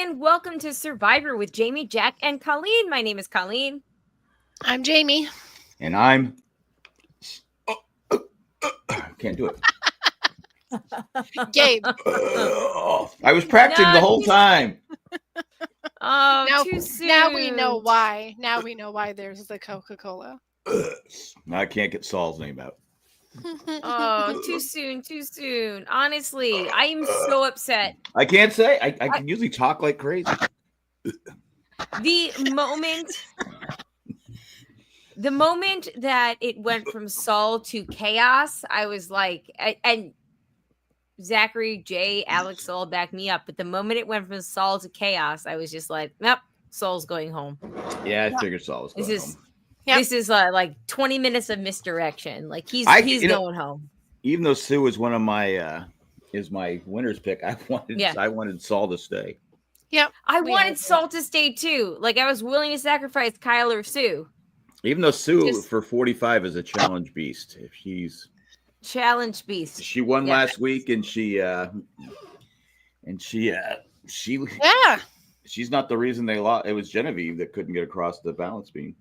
and welcome to Survivor with Jamie, Jack, and Colleen. My name is Colleen. I'm Jamie. And I'm... can't do it. Gabe. I was practicing the whole time. Too soon. Now we know why. Now we know why there's the Coca-Cola. Now I can't get Saul's name out. Oh, too soon. Honestly, I am so upset. I can't say. I can usually talk like crazy. The moment that it went from Saul to chaos, I was like, and Zachary, Jay, Alex all backed me up. But the moment it went from Saul to chaos, I was just like, nope, Saul's going home. Yeah, I figured Saul was going home. Yep. This is like 20 minutes of misdirection. Like he's going home. Even though Sue is one of my is my winner's pick, I wanted Saul to stay. Yep. I wanted Saul to stay too. Like I was willing to sacrifice Kyle or Sue. Even though Sue for 45 is a challenge beast. If she's challenge beast. She won last week and she's not the reason they lost. It was Genevieve that couldn't get across the balance beam.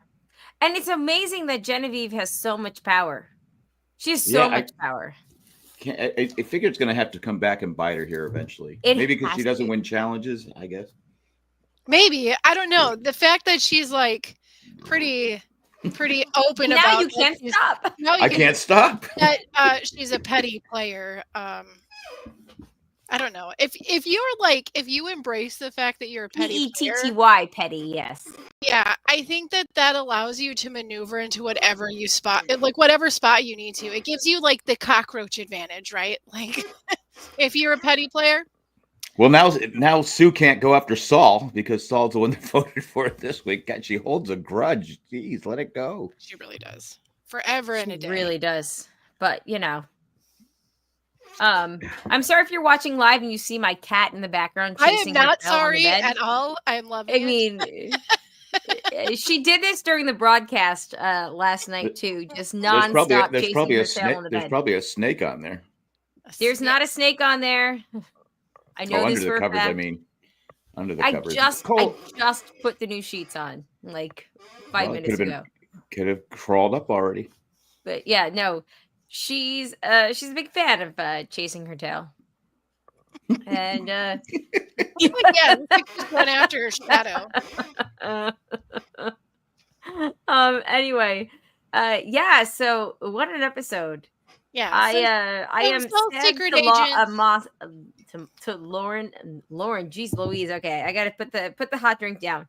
And it's amazing that Genevieve has so much power. She has so much power. I figure it's going to have to come back and bite her here eventually. Maybe because she doesn't win challenges, I guess. Maybe. I don't know. The fact that she's like pretty open now about you can't stop. I can't stop. That she's a petty player. I don't know. If you embrace the fact that you're a petty PETTY petty, yes. Yeah, I think that allows you to maneuver into whatever you spot, like whatever spot you need to. It gives you like the cockroach advantage, right? Like if you're a petty player. Well, now Sue can't go after Saul because Saul's the one that voted for it this week. God, she holds a grudge. Jeez, let it go. She really does. Forever and a day. She really does. But I'm sorry if you're watching live and you see my cat in the background. I am not sorry at all. I'm loving it. She did this during the broadcast last night too, just nonstop chasing her tail on the bed. There's probably a snake on there. There's not a snake on there. I know this for a fact. Under the covers. I just put the new sheets on like 5 minutes ago. Could have crawled up already. But yeah, no. She's a big fan of chasing her tail. And just went after her shadow. Anyway, so what an episode. Yeah. I am secret agent to Lauren, geez Louise. Okay, I gotta put the hot drink down.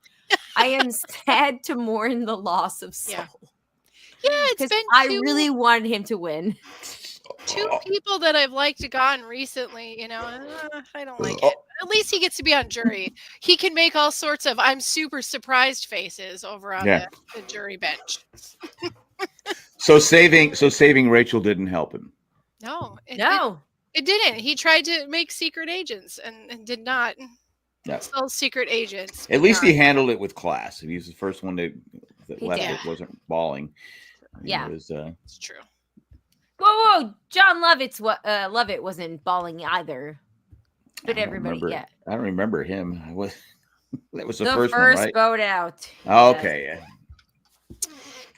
I am sad to mourn the loss of Saul. Yeah, it's been I really wanted him to win. Two people that I've liked gone recently, I don't like it. At least he gets to be on jury. He can make all sorts of I'm super surprised faces over on the jury bench. So saving Rachel didn't help him. No. It didn't. He tried to make secret agents and did not. No. Sell secret agents. At least he handled it with class. He was the first one that left it wasn't bawling. It's true. Whoa! John Lovett wasn't bawling either. But everybody, I don't remember him. That was the first one, right? boat out. Oh, okay,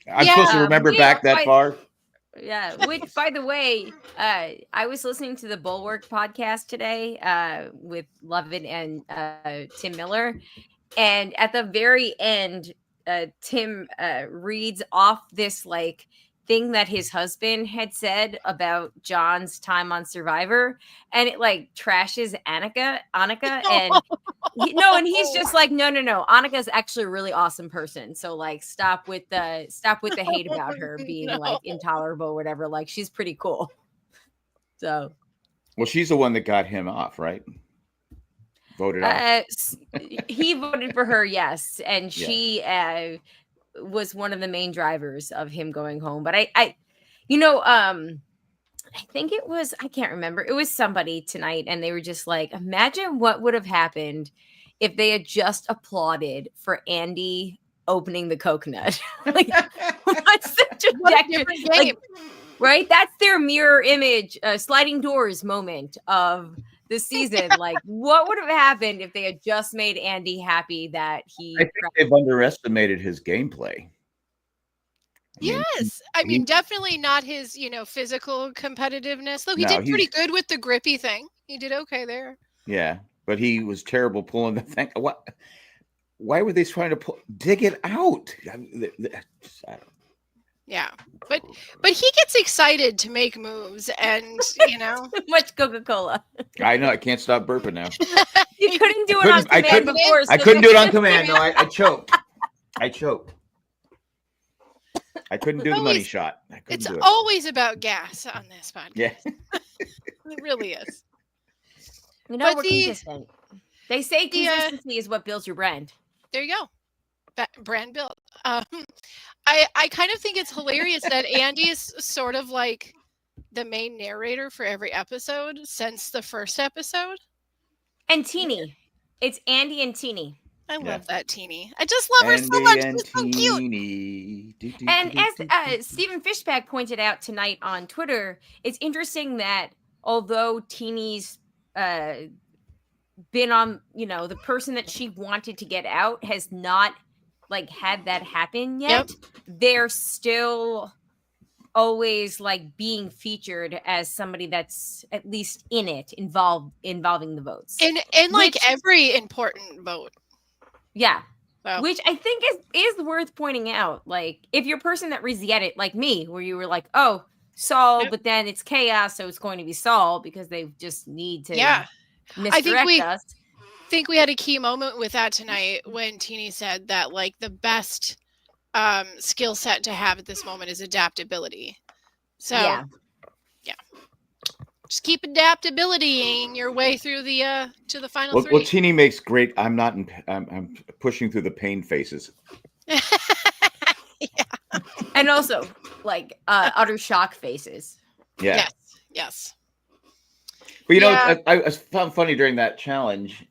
I'm supposed to remember back that far. Yeah, which, by the way, I was listening to the Bulwark podcast today with Lovett and Tim Miller. And at the very end, Tim reads off this thing that his husband had said about John's time on Survivor, and it trashes Annika, and and he's just like, no, Annika's actually a really awesome person, so stop with the hate about her being intolerable or whatever. She's pretty cool. So, well, she's the one that got him off, right? Voted off. He voted for her, yes, and she was one of the main drivers of him going home. But I think it was, I can't remember. It was somebody tonight, and they were just like, imagine what would have happened if they had just applauded for Andy opening the coconut. What's the trajectory? Right? That's their mirror image, sliding doors moment of this season. Like, what would have happened if they had just made Andy happy that he? I think they've underestimated his gameplay. Yes. I mean, definitely not his, physical competitiveness, though he did pretty good with the grippy thing. He did okay there. Yeah, but he was terrible pulling the thing. What? Why were they trying to dig it out? I don't. Yeah, but he gets excited to make moves, and Too much Coca-Cola. I know. I can't stop burping now. You couldn't do it on command before. I couldn't do it on command. No, I choked. I couldn't do the money shot. It's always about gas on this podcast. Yeah, it really is. We're consistent. They say consistency is what builds your brand. There you go. Brand build. I kind of think it's hilarious that Andy is sort of like the main narrator for every episode since the first episode. And Teeny. It's Andy and Teeny. I love that Teeny. I just love her so much. She's so cute. And as Stephen Fishback pointed out tonight on Twitter, it's interesting that although Teeny's been on, the person that she wanted to get out has not like had that happen yet. Yep. They're still always like being featured as somebody that's at least in it, involving the votes. In like every important vote. Yeah. Wow. Which I think is worth pointing out. Like, if you're a person that reads the edit, like me, where you were like, oh, Saul, but then it's chaos, so it's going to be Saul because they just need to misdirect us. I think we had a key moment with that tonight when Teeny said that like the best skill set to have at this moment is adaptability. So yeah. Just keep adaptabilitying your way through the to the final three. Well, Teeny makes great. I'm pushing through the pain faces. Yeah. And also like utter shock faces. Yeah. Yes. But I found funny during that challenge.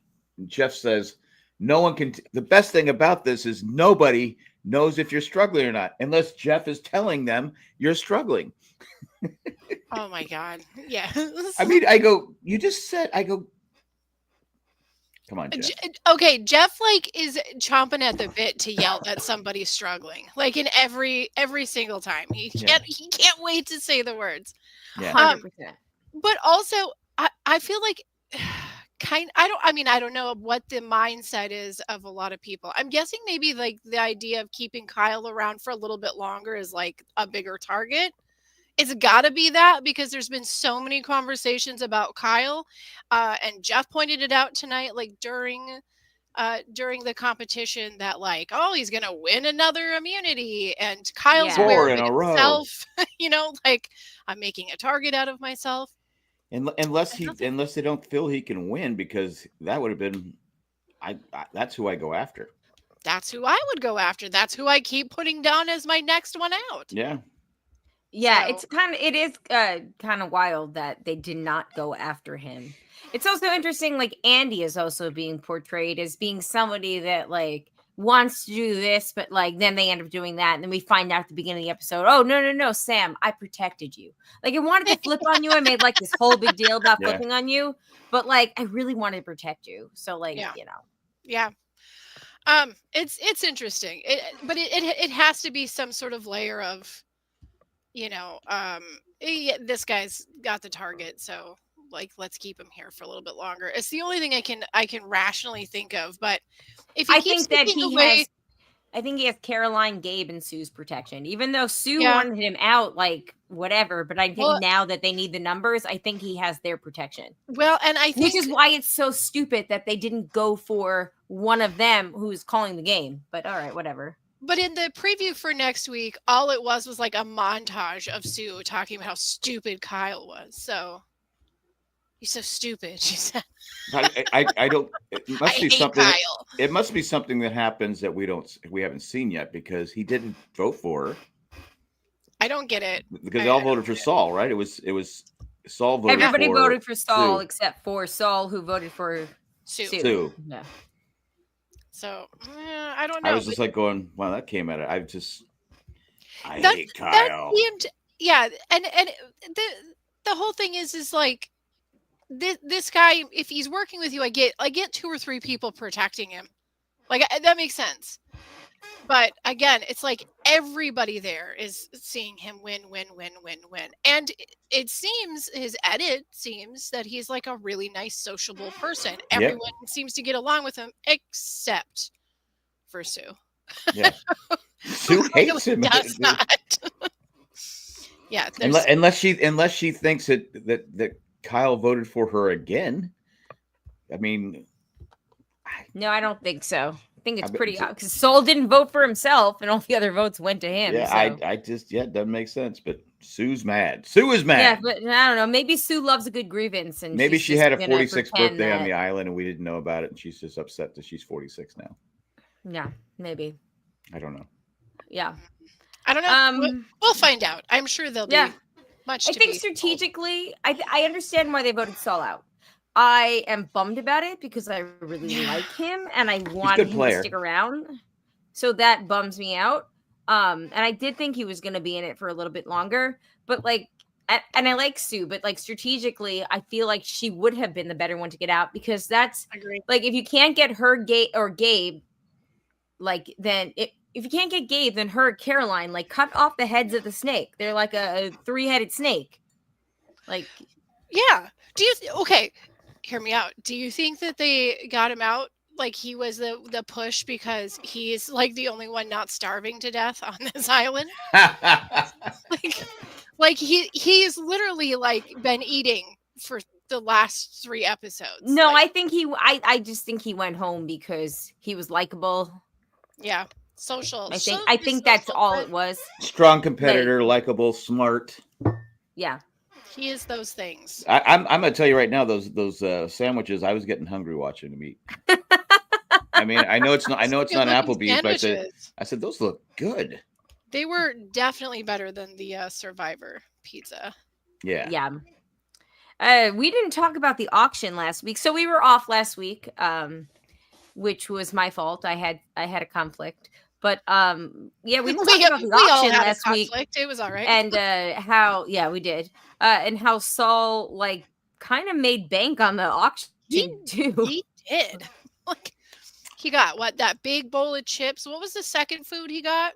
Jeff says, "No one can." The best thing about this is nobody knows if you're struggling or not, unless Jeff is telling them you're struggling. Oh my God! Yeah. I mean, I go. You just said. I go. Come on, Jeff. Okay, Jeff like is chomping at the bit to yell that somebody's struggling. Like in every single time, he can't wait to say the words. Yeah. 100%. But also, I feel like I don't know what the mindset is of a lot of people. I'm guessing maybe like the idea of keeping Kyle around for a little bit longer is like a bigger target. It's got to be that because there's been so many conversations about Kyle, and Jeff pointed it out tonight, like during the competition, that like, oh, he's gonna win another immunity, and Kyle's wearing himself. Like I'm making a target out of myself. Unless they don't feel he can win, because that would have been, that's who I go after. That's who I would go after. That's who I keep putting down as my next one out. Yeah. Yeah, it is kind of wild that they did not go after him. It's also interesting, like Andy is also being portrayed as being somebody that like wants to do this, but like then they end up doing that, and then we find out at the beginning of the episode, oh no, Sam, I protected you. Like I wanted to flip on you. I made like this whole big deal about flipping on you, but like I really wanted to protect you. So like Yeah. It's interesting. But it has to be some sort of layer of, this guy's got the target, so like let's keep him here for a little bit longer. It's the only thing I can rationally think of. But if I think he has Caroline, Gabe, and Sue's protection. Even though Sue wanted him out, like whatever. But I think now that they need the numbers, I think he has their protection. Well, and I think which is why it's so stupid that they didn't go for one of them who's calling the game. But all right, whatever. But in the preview for next week, all it was like a montage of Sue talking about how stupid Kyle was. So he's so stupid, she said. I don't. It must be something. Kyle. It must be something that happens that we haven't seen yet, because he didn't vote for her. I don't get it. Because they all voted for Saul, right? It was Saul voted. Everybody voted for Saul except for Saul, who voted for Sue. Yeah. So I don't know. I was just like going, wow, that came at it. I hate Kyle. And the whole thing is like this guy, if he's working with you, I get 2 or 3 people protecting him. Like, that makes sense. But again, it's like everybody there is seeing him win. And it seems, his edit seems that he's like a really nice, sociable person. Everyone seems to get along with him except for Sue. Yeah. Sue hates him. Does not. Yeah. Unless she thinks that Kyle voted for her again. I mean, no, I don't think so. I think it's pretty obvious because Sol didn't vote for himself, and all the other votes went to him. Yeah, so. I just it doesn't make sense. But Sue's mad. Sue is mad. Yeah, but I don't know. Maybe Sue loves a good grievance, and maybe she had a 46th birthday on the island, and we didn't know about it, and she's just upset that she's 46 now. Yeah, maybe. I don't know. Yeah, I don't know. We'll find out. I'm sure they'll be much. I think strategically, I understand why they voted Sol out. I am bummed about it because I really like him and I want him to stick around. So that bums me out. And I did think he was going to be in it for a little bit longer, but like, and I like Sue, but like strategically, I feel like she would have been the better one to get out because that's like, if you can't get her Gabe, like then if you can't get Gabe, then her Caroline, like cut off the heads of the snake. They're like a 3-headed snake. Like, yeah. Okay. Hear me out. Do you think that they got him out like he was the push because he's like the only one not starving to death on this island? like he's literally like been eating for the last 3 episodes. No, I think I just think he went home because he was likable. Yeah. Social. I think that's all it was. Strong competitor, likable, smart. Yeah. He is those things. I'm gonna tell you right now, those sandwiches, I was getting hungry watching them eat. I mean, I know it's not Applebee's, but I said those look good. They were definitely better than the Survivor pizza. Yeah. Yeah. We didn't talk about the auction last week, so we were off last week, which was my fault. I had a conflict. But we didn't talk about the auction last week. It was all right. And we did. And how Sol like kind of made bank on the auction too. He did. Like he got that big bowl of chips. What was the second food he got?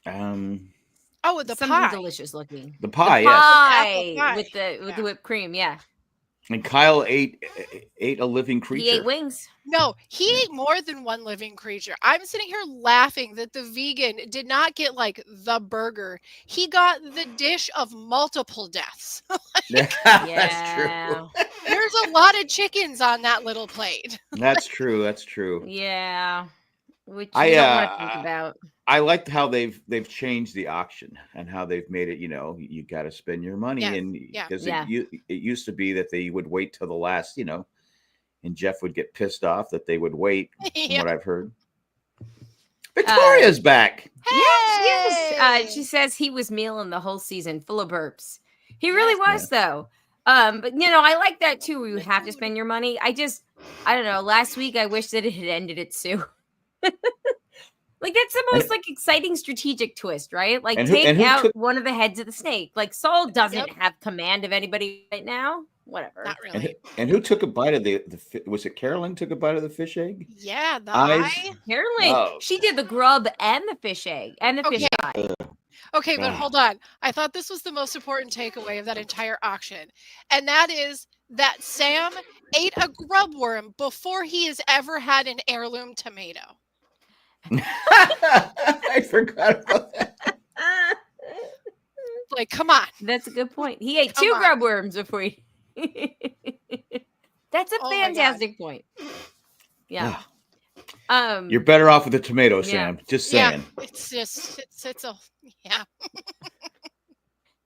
The something pie. Delicious looking. The pie, pie with the whipped cream, yeah. And Kyle ate a living creature. He ate wings. No, he ate more than one living creature. I'm sitting here laughing that the vegan did not get like the burger. He got the dish of multiple deaths. That's true. There's a lot of chickens on that little plate. That's true. Yeah. Which you don't want to think about. I liked how they've changed the auction and how they've made it, you got to spend your money. And because it used to be that they would wait till the last, and Jeff would get pissed off that they would wait from what I've heard. Victoria's back. Hey! Yes. She says he was mealing the whole season full of burps. He really was though. But I like that too, where you have to spend your money. I don't know. Last week, I wish that it had ended at Sue. Like that's the most exciting strategic twist, right? Like take out one of the heads of the snake. Like Sol doesn't have command of anybody right now. Whatever. Not really. And who took a bite of the was it Carolyn took a bite of the fish egg? Yeah, the eye. Carolyn. She did the grub and the fish egg and the fish eye. Okay, but hold on. I thought this was the most important takeaway of that entire auction. And that is that Sam ate a grub worm before he has ever had an heirloom tomato. I forgot about that. Like, come on. That's a good point. He ate 2 grub worms before he. That's a fantastic point. Yeah. You're better off with the tomato, Sam. Just saying. Yeah, it's a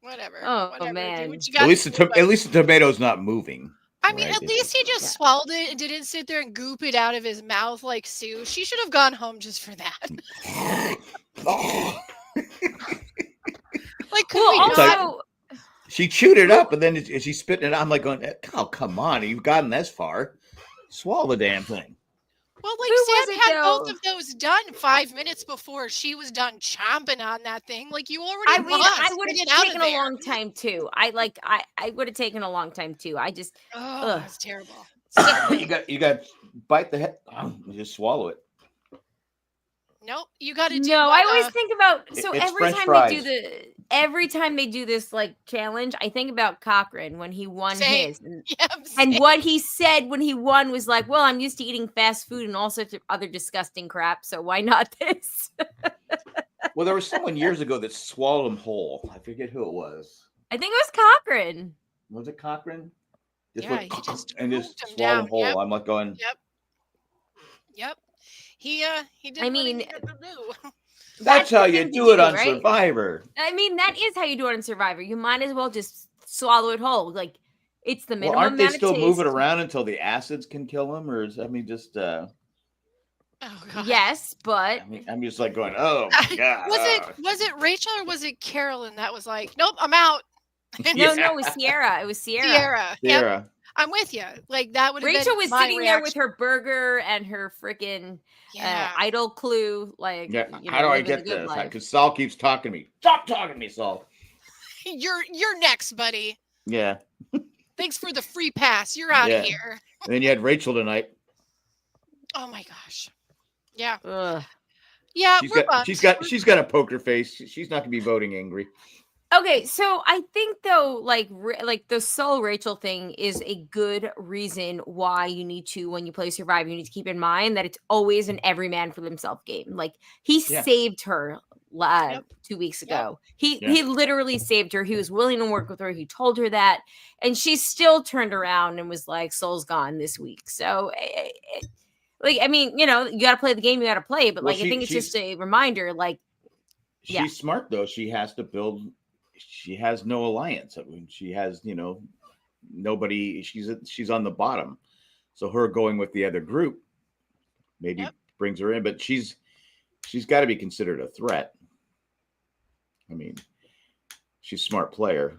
whatever. Oh whatever. man. At least the tomato's not moving. I mean, at least he just swallowed it and didn't sit there and goop it out of his mouth like Sue. She should have gone home just for that. Like, could we not? She chewed it up, and then she spit it out. I'm like going, oh, come on. You've gotten this far. Swallow the damn thing. Well, Who was Sam it, had though? both of those done 5 minutes before she was done chomping on that thing. Like, you already I mean, I lost. would Get have out taken of a there. long time too. I would have taken a long time too. I just Oh, that's terrible. you got bite the head. Just swallow it. Nope, you got to do. No, I always think about It's every French time fries. every time they do this like challenge, I think about Cochran when he won Same. his, and, Yep, and same. what he said when he won was like, "Well, I'm used to eating fast food and all sorts of other disgusting crap, so why not this?" Well, there was someone years ago that swallowed him whole. I forget who it was. I think it was Cochran. Was it Cochran? Yeah, he just and just scooped him swallowed down. him whole. Yep. I'm like going. Yep. He did I what he mean, needed to do. That's how the you thing to do it on right? Survivor. I mean, that is how you do it on Survivor. You might as well just swallow it whole. Like, it's the minimum. Well, aren't they amount still of moving taste. around until the acids can kill them, or is just? Oh God. Yes, but I'm just like going, oh my God. Was it Rachel or was it Carolyn that was like, nope, I'm out? no, it was Sierra. It was Sierra. Yep, I'm with you. Like, that would have been Rachel was my sitting there with reaction. her burger and her freaking idol clue. Like, how do I living get the good this? life. Because Saul keeps talking to me. Stop talking to me, Saul. You're next, buddy. Yeah. Thanks for the free pass. You're out of here. And then you had Rachel tonight. Oh my gosh. Yeah. Ugh. Yeah. She's got a poker face. She's not gonna be voting angry. Okay, so I think though, like the Soul Rachel thing is a good reason why you need to, when you play Survivor, you need to keep in mind that it's always an every man for themselves game. Like, he saved her 2 weeks ago. He literally saved her. He was willing to work with her. He told her that, and she still turned around and was like, "Soul's gone this week." So, like, I mean, you got to play the game. You got to play, but I think it's just a reminder. Like, she's smart though. She has to build. She has no alliance. I mean, she has, nobody. She's on the bottom, so her going with the other group maybe brings her in. But she's got to be considered a threat. I mean, she's a smart player.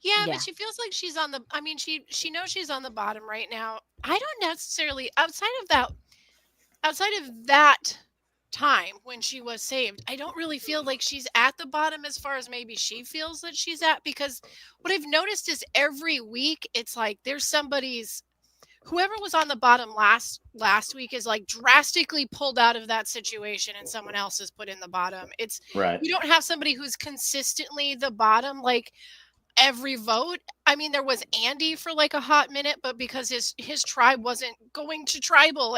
Yeah, but she feels like she's on the. I mean, she knows she's on the bottom right now. I don't necessarily outside of that time when she was saved, I don't really feel like she's at the bottom as far as maybe she feels that she's at, because what I've noticed is every week it's like there's whoever was on the bottom last week is like drastically pulled out of that situation and someone else is put in the bottom. It's right. You don't have somebody who's consistently the bottom like every vote. I mean, there was Andy for like a hot minute, but because his tribe wasn't going to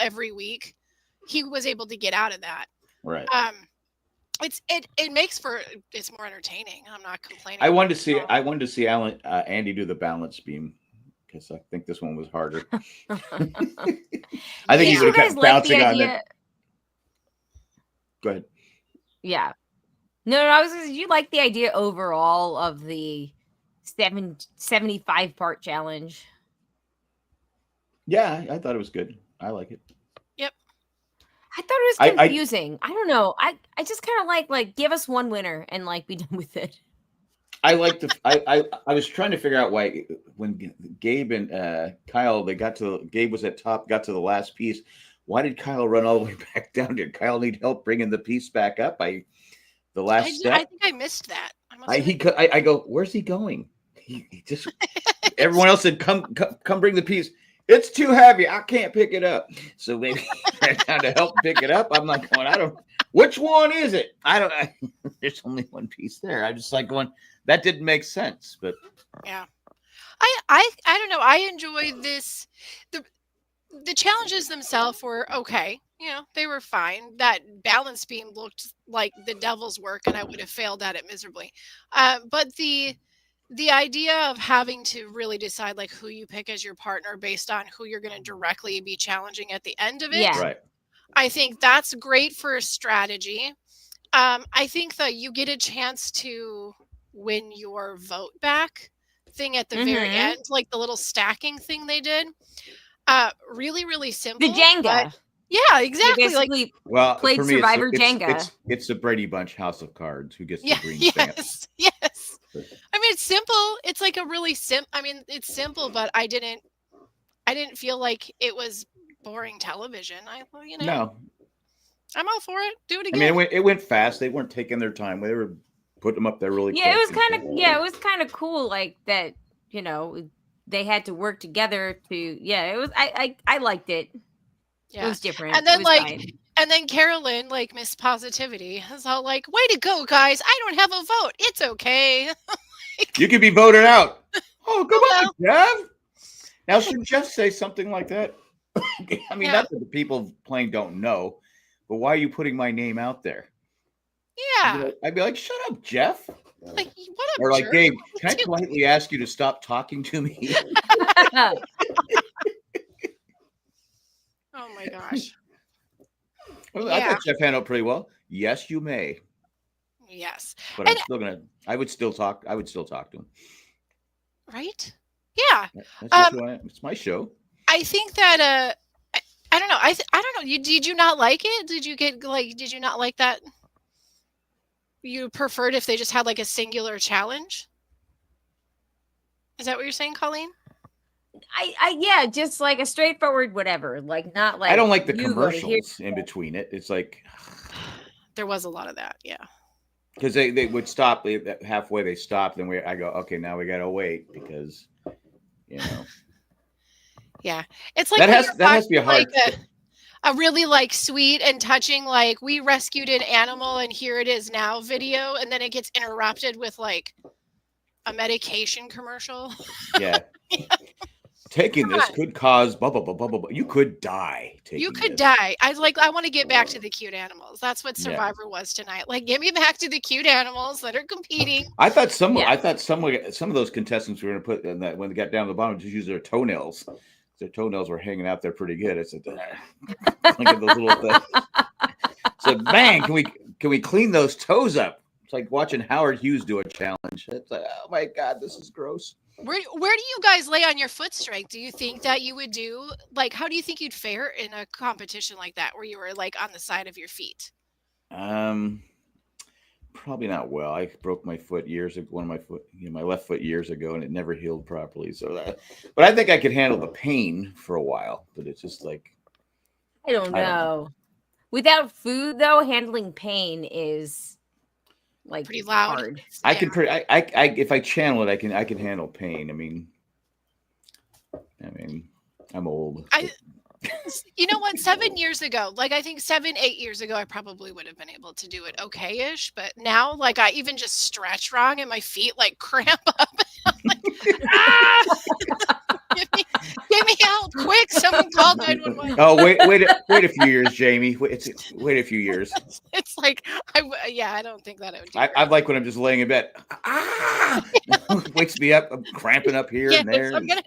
every week, he was able to get out of that. Right. It makes it's more entertaining. I'm not complaining. I wanted to see Andy do the balance beam, because I think this one was harder. I think he would have kept bouncing on it. Go ahead. Yeah. No, I was. Did you like the idea overall of the 75 part challenge? Yeah, I thought it was good. I like it. Yep. I thought it was confusing. I don't know. I just kind of like give us one winner and like be done with it. I was trying to figure out why when Gabe and Kyle Gabe was at top, got to the last piece. Why did Kyle run all the way back down? Did Kyle need help bringing the piece back up by the last step? I think I missed that. I go, where's he going? He just everyone else said, come bring the piece. It's too heavy. I can't pick it up. So maybe he ran down to help pick it up. I'm like going, which one is it? There's only one piece there. I just like going, that didn't make sense. But yeah. I don't know. I enjoyed this. The challenges themselves were okay. They were fine. That balance beam looked like the devil's work, and I would have failed at it miserably. But the idea of having to really decide like who you pick as your partner based on who you're going to directly be challenging at the end of it. Yeah. Right. I think that's great for a strategy. I think that you get a chance to win your vote back thing at the very end, like the little stacking thing they did. Really, really simple. The Jenga. Yeah, exactly. Played for me, Survivor Jenga. It's the Brady Bunch House of Cards. Who gets the green stamps? Yes. I mean, it's simple. It's like a really it's simple, but I didn't feel like it was boring television. No, I'm all for it. Do it I again. mean, it went fast. They weren't taking their time. They were putting them up there really quick. It was kind of cool, like that. They had to work together to. Yeah, it was. I liked it. Yeah. It was different. And then fine. and then Carolyn, like Miss Positivity, is all like, "Way to go, guys! I don't have a vote. It's okay." You could be voted out. Oh, come on, Jeff. Now, should Jeff say something like that? I mean, not that the people playing don't know, but why are you putting my name out there? Yeah. I'd be like, shut up, Jeff. Like, what a Or like, jerk. Gabe, can I politely ask you to stop talking to me? Oh my gosh. Well, I thought Jeff handled pretty well. Yes, you may. Yes. But I would still talk to him. Right? Yeah. It's my show. I think that I don't know. I don't know. Did you not like it? Did you not like that? You preferred if they just had like a singular challenge? Is that what you're saying, Colleen? Yeah, just like a straightforward whatever. Like, not like I don't like the commercials in between it. It's like there was a lot of that, yeah. Because they would stop halfway. They stopped, and I go, okay, now we gotta wait because Yeah, it's like that has to be a hard. Like a really like sweet and touching, like we rescued an animal and here it is now video, and then it gets interrupted with like a medication commercial. Yeah. Taking this could cause blah, blah, blah, blah, blah. You could die. You could die. I want to get back to the cute animals. That's what Survivor was tonight. Like, get me back to the cute animals that are competing. I thought some of those contestants were going to put in that when they got down to the bottom, just use their toenails. Their toenails were hanging out there pretty good. I said, look at those little things. I said, man, can we clean those toes up? It's like watching Howard Hughes do a challenge. It's like, oh my God, this is gross. Where do you guys lay on your foot strength? Do you think that you would do, like, how do you think you'd fare in a competition like that where you were like on the side of your feet? Probably not well. I broke my foot years ago, my left foot years ago, and it never healed properly. But I think I could handle the pain for a while. But it's just like I don't know. Without food, though, handling pain is like pretty loud. Hard. I can if I channel it, I can handle pain. I mean, I'm old. You know what? 7 years ago, like I think 7, 8 years ago, I probably would have been able to do it okay-ish. But now, like I even just stretch wrong and my feet like cramp up. I'm like, get me out quick! Someone call 911. Oh, wait a few years, Jamie. Wait a few years. It's like I don't think that I would do I like when I'm just laying in bed. Wakes me up. I'm cramping up here and there. I'm gonna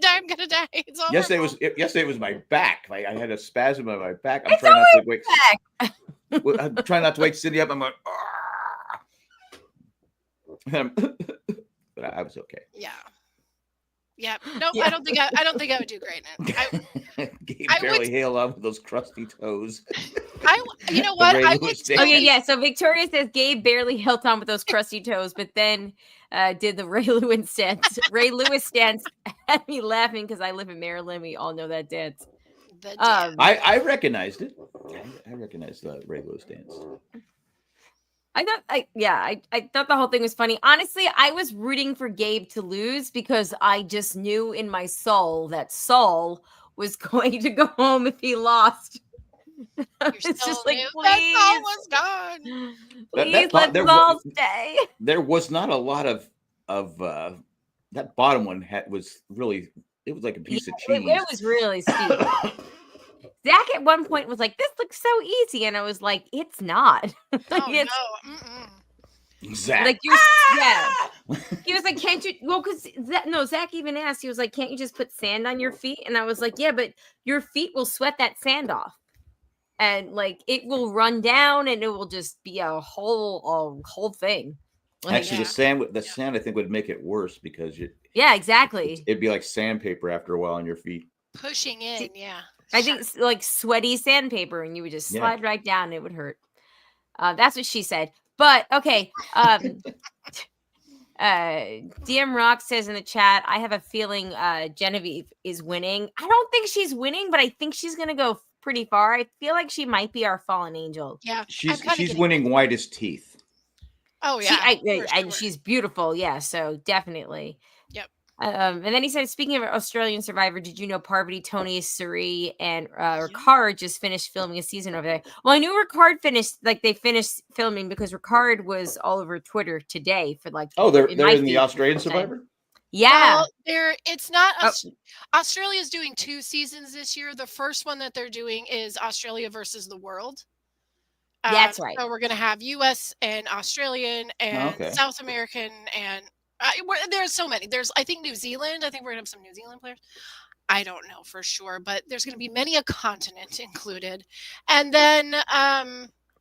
die. It's all yesterday it was my back. I had a spasm on my back. I'm trying not to wake Cindy up. I'm like, but I was okay. Yeah. No, I don't think I would do great in it. Gabe barely hailed on with those crusty toes. You know what? So Victoria says Gabe barely held on with those crusty toes, but then did the Ray Lewis stance. Ray Lewis stance had me laughing because I live in Maryland. We all know that dance. I recognized it. I recognized the Ray Lewis dance. I thought the whole thing was funny. Honestly, I was rooting for Gabe to lose because I just knew in my soul that Saul was going to go home if he lost. It's just like, please, Saul was gone. Please let Saul stay. There was not a lot of that bottom one was really. It was like a piece of cheese. It was really steep. Zach at one point was like, "This looks so easy," and I was like, "It's not." No. Zach, like he was like, "Can't you?" Well, because Zach even asked. He was like, "Can't you just put sand on your feet?" And I was like, "Yeah, but your feet will sweat that sand off, and like it will run down, and it will just be a whole thing." Like, actually, the sand I think would make it worse because exactly. It'd be like sandpaper after a while on your feet. Pushing in, yeah. I think it's like sweaty sandpaper, and you would just slide right down, and it would hurt. That's what she said. But okay, DM Rock says in the chat, I have a feeling Genevieve is winning. I don't think she's winning, but I think she's gonna go pretty far. I feel like she might be our fallen angel. Yeah, she's winning white as teeth. Oh yeah, and she's beautiful. Yeah, so definitely. Yep. And then he said, speaking of Australian Survivor, did you know Parvati, Tony, Suri, and Ricard just finished filming a season over there? Well, I knew Ricard they finished filming because Ricard was all over Twitter today for like. Oh, they're in the Australian Survivor? Yeah. Well, it's not. Australia's doing 2 seasons this year. The first one that they're doing is Australia versus the world. That's right. So we're going to have U.S. and Australian and South American and there's so many. I think New Zealand. I think we're going to have some New Zealand players. I don't know for sure, but there's going to be many a continent included. And then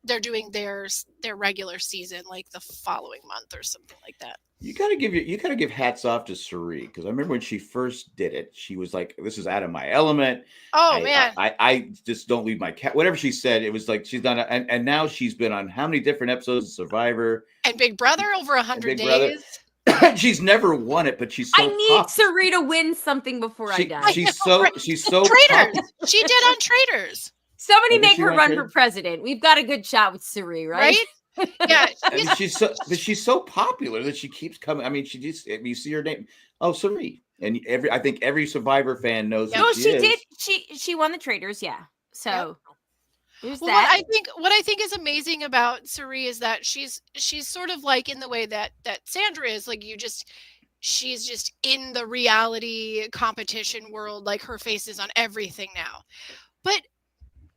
they're doing their regular season like the following month or something like that. You gotta give hats off to Suri, because I remember when she first did it, she was like, "This is out of my element." Oh man, I just don't leave my cat. Whatever she said, it was like she's done it, and now she's been on how many different episodes of Survivor and Big Brother over 100 days. She's never won it, but she's so. I need Suri to win something before I die. She's so Traitors. She did on Traitors. Somebody make her run for president. We've got a good shot with Suri, right? Yeah, I mean, she's so popular that she keeps coming. I mean, you see her name, Suri, and I think every Survivor fan knows. No, she did. She won the Traitors, yeah. So there's that. What I think is amazing about Suri is that she's sort of like in the way that Sandra is. Like she's just in the reality competition world. Like her face is on everything now, but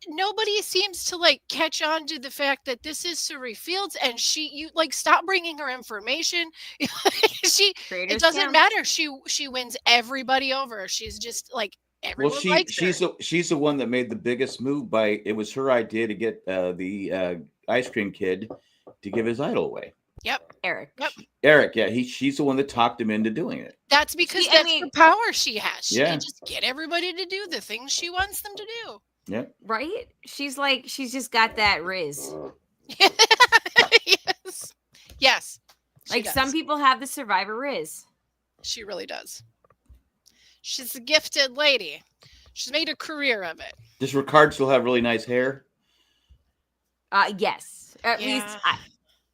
nobody seems to like catch on to the fact that this is Suri Fields, and you stop bringing her information. It doesn't matter. She wins everybody over. She's just like everyone likes her. She's the one that made the biggest move it was her idea to get the ice cream kid to give his idol away. Yep. Eric. Yep. Eric, yeah, she's the one that talked him into doing it. That's because that's the power she has. She can just get everybody to do the things she wants them to do. Yeah. Right? She's just got that riz. Yes. Like some people have the Survivor riz. She really does. She's a gifted lady. She's made a career of it. Does Ricard still have really nice hair? Yes. At least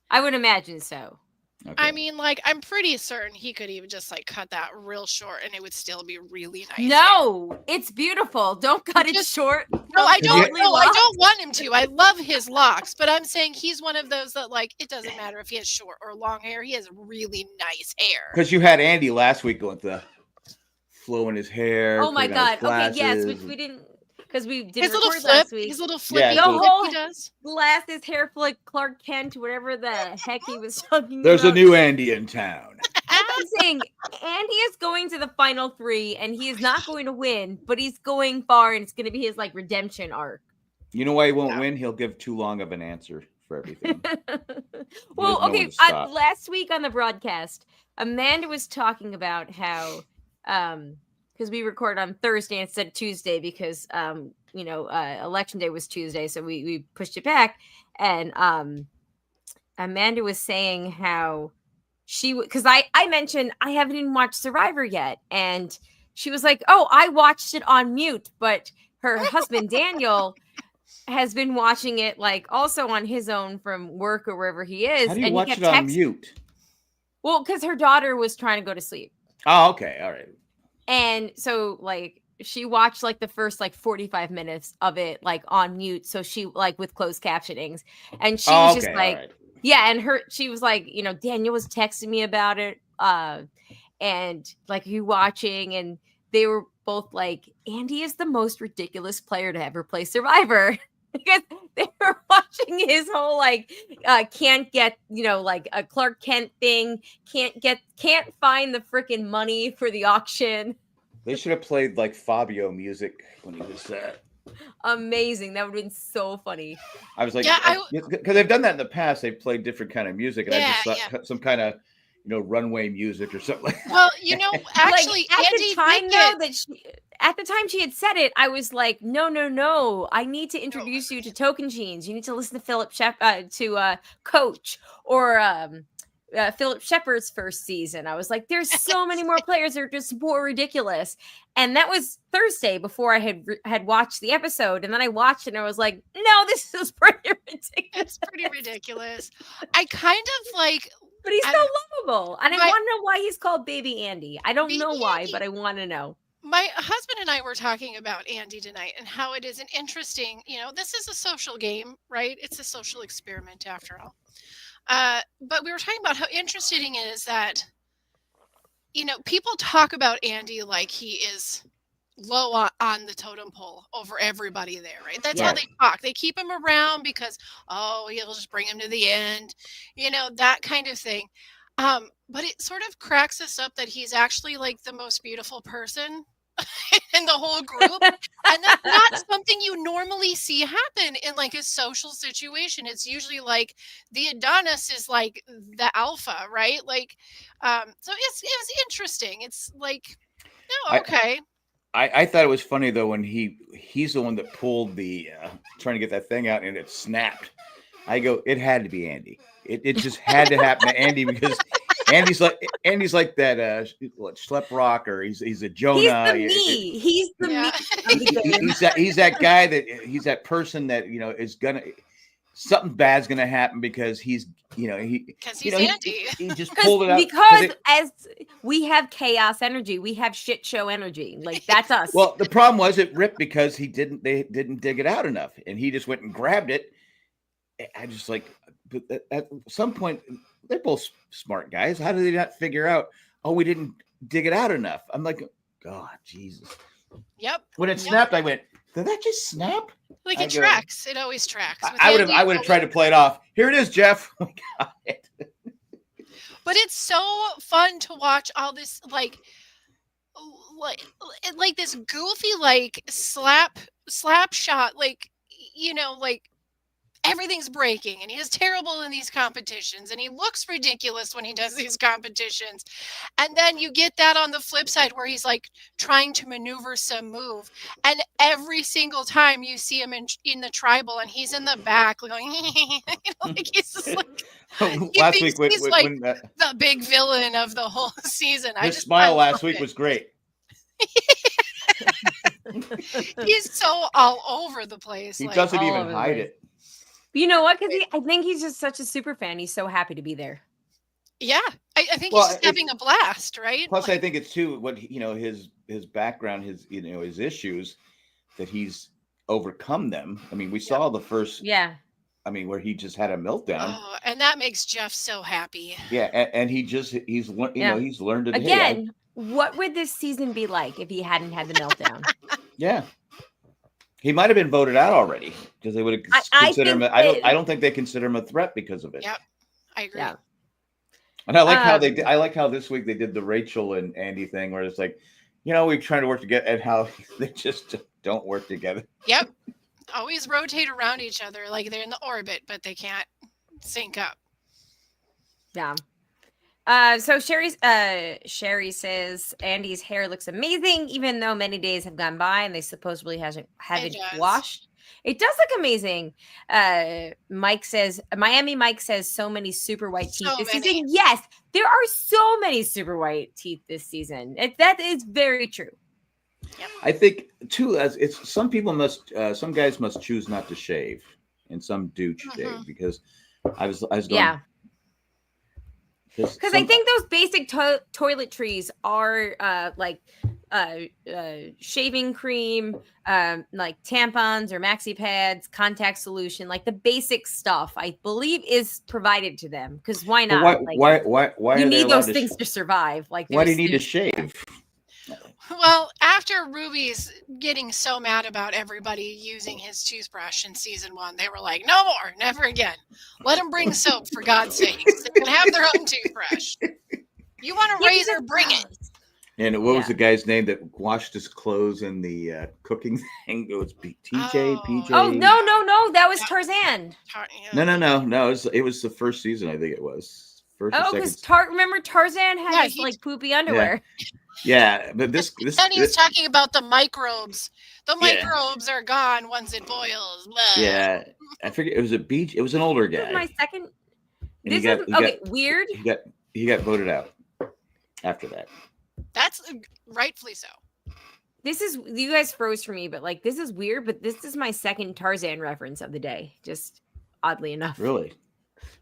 I would imagine so. Okay. I mean, I'm pretty certain he could even just cut that real short and it would still be really nice. No, it's beautiful. Don't cut it short. No, I don't. No, I don't want him to. I love his locks, but I'm saying he's one of those that it doesn't matter if he has short or long hair. He has really nice hair. Because you had Andy last week with the flow in his hair. Oh my God. Okay, yes, which we didn't. Because we did his little flip last week. His little flip. The whole he does. Glasses, hair like Clark Kent, whatever the heck he was talking about. There's a new Andy in town. I'm saying Andy is going to the final 3, and he is not going to win, but he's going far, and it's going to be his redemption arc. You know why he won't win? He'll give too long of an answer for everything. Well, okay. Last week on the broadcast, Amanda was talking about how. Because we record on Thursday instead of Tuesday because, Election Day was Tuesday. So we pushed it back. And Amanda was saying how because I mentioned I haven't even watched Survivor yet. And she was like, oh, I watched it on mute. But her husband, Daniel, has been watching it also on his own from work or wherever he is. How do you watch it on mute? Well, because her daughter was trying to go to sleep. Oh, okay. All right. And so she watched the first 45 minutes of it on mute. So she with closed captionings, and she was just yeah. And she was Daniel was texting me about it. And you watching, and they were both Andy is the most ridiculous player to ever play Survivor. Because they were watching his whole can't get a Clark Kent thing, can't find the freaking money for the auction. They should have played Fabio music when he was amazing. That would have been so funny. I was because they've done that in the past. They've played different kind of music, and I just thought some kind of runway music or something like that. Well, actually, at Andy the time at the time she had said it, I was like, no, I need to introduce you to Token Jeans. You need to listen to Philip to Coach or Philip Shepard's first season. I was like, there's so many more players that are just more ridiculous. And that was Thursday before I had watched the episode. And then I watched it and I was like, no, this is pretty ridiculous. It's pretty ridiculous. I kind of like... But he's so lovable. And I want to know why he's called Baby Andy. I don't know why, but I want to know. My husband and I were talking about Andy tonight and how it is an interesting, this is a social game, right? It's a social experiment after all. But we were talking about how interesting it is that, people talk about Andy like he is low on the totem pole over everybody there, right? That's how they talk. They keep him around because, he'll just bring him to the end, that kind of thing. But it sort of cracks us up that he's actually like the most beautiful person in the whole group. And that's not something you normally see happen in like a social situation. It's usually like the Adonis is like the alpha, right? Like, so it was interesting. It's like, no, okay. I thought it was funny though when he's the one that pulled the trying to get that thing out and it snapped. I go, it had to be Andy. It just had to happen to Andy because Andy's like that Schlep Rock, or he's a Jonah. He's the me. He's that guy he's that person that is gonna something bad's gonna happen because he's Andy. He just pulled it out because as we have chaos energy, we have shit show energy. Like that's us. Well, the problem was it ripped because they didn't dig it out enough, and he just went and grabbed it. I just like, but at some point they're both smart guys. How do they not figure out? Oh, we didn't dig it out enough. I'm like, God, Jesus. Yep. When it snapped, I went, did that just snap? Like it tracks. It always tracks. I would have tried to play it off. Here it is, Jeff. We got it. But it's so fun to watch all this like this goofy like slap shot, like like everything's breaking and he is terrible in these competitions and he looks ridiculous when he does these competitions. And then you get that on the flip side where he's like trying to maneuver some move. And every single time you see him in the tribal and he's in the back going, like he's just like, last week he's like the big villain of the whole season. His smile last week was great. He's so all over the place. He doesn't even hide it. You know what? Because I think he's just such a super fan. He's so happy to be there. Yeah, I think he's just having a blast, right? Plus, I think it's too what his background, his his issues, that he's overcome them. I mean, we saw the first. Yeah. I mean, where he just had a meltdown. Oh, and that makes Jeff so happy. Yeah, and he's learned it again. What would this season be like if he hadn't had the meltdown? Yeah. He might have been voted out already because they would have considered him. I don't think they consider him a threat because of it. Yep, I agree. Yeah. And I like how they did. I like how this week they did the Rachel and Andy thing, where it's like, we're trying to work together, and how they just don't work together. Yep, always rotate around each other like they're in the orbit, but they can't sync up. Yeah. So Sherry says Andy's hair looks amazing, even though many days have gone by and they supposedly haven't washed. It does look amazing. Mike says so many super white teeth this season. Yes, there are so many super white teeth this season. That is very true. Yep. I think too, as it's some guys must choose not to shave, and some do shave because I was going. Yeah. Because I think those basic toiletries are shaving cream, like tampons or maxi pads, contact solution, like the basic stuff. I believe is provided to them because why not? Why you need those things to survive? Like, why do you need to shave? Well, after Ruby's getting so mad about everybody using his toothbrush in season 1, they were like, no more, never again. Let them bring soap, for God's sakes. They can have their own toothbrush. You want a razor, bring it. And what was the guy's name that washed his clothes in the cooking thing? It was TJ, PJ. Oh, no. That was Tarzan. No. It was the first season, I think it was. Because remember Tarzan had his like poopy underwear. Yeah, but this then he was talking about the microbes. The microbes are gone once it boils. Blah. Yeah, I figured it was a beach. It was an older guy. This is weird. He got voted out after that. That's rightfully so. This is, you guys froze for me, but like, this is weird, but this is my second Tarzan reference of the day. Just oddly enough. Really?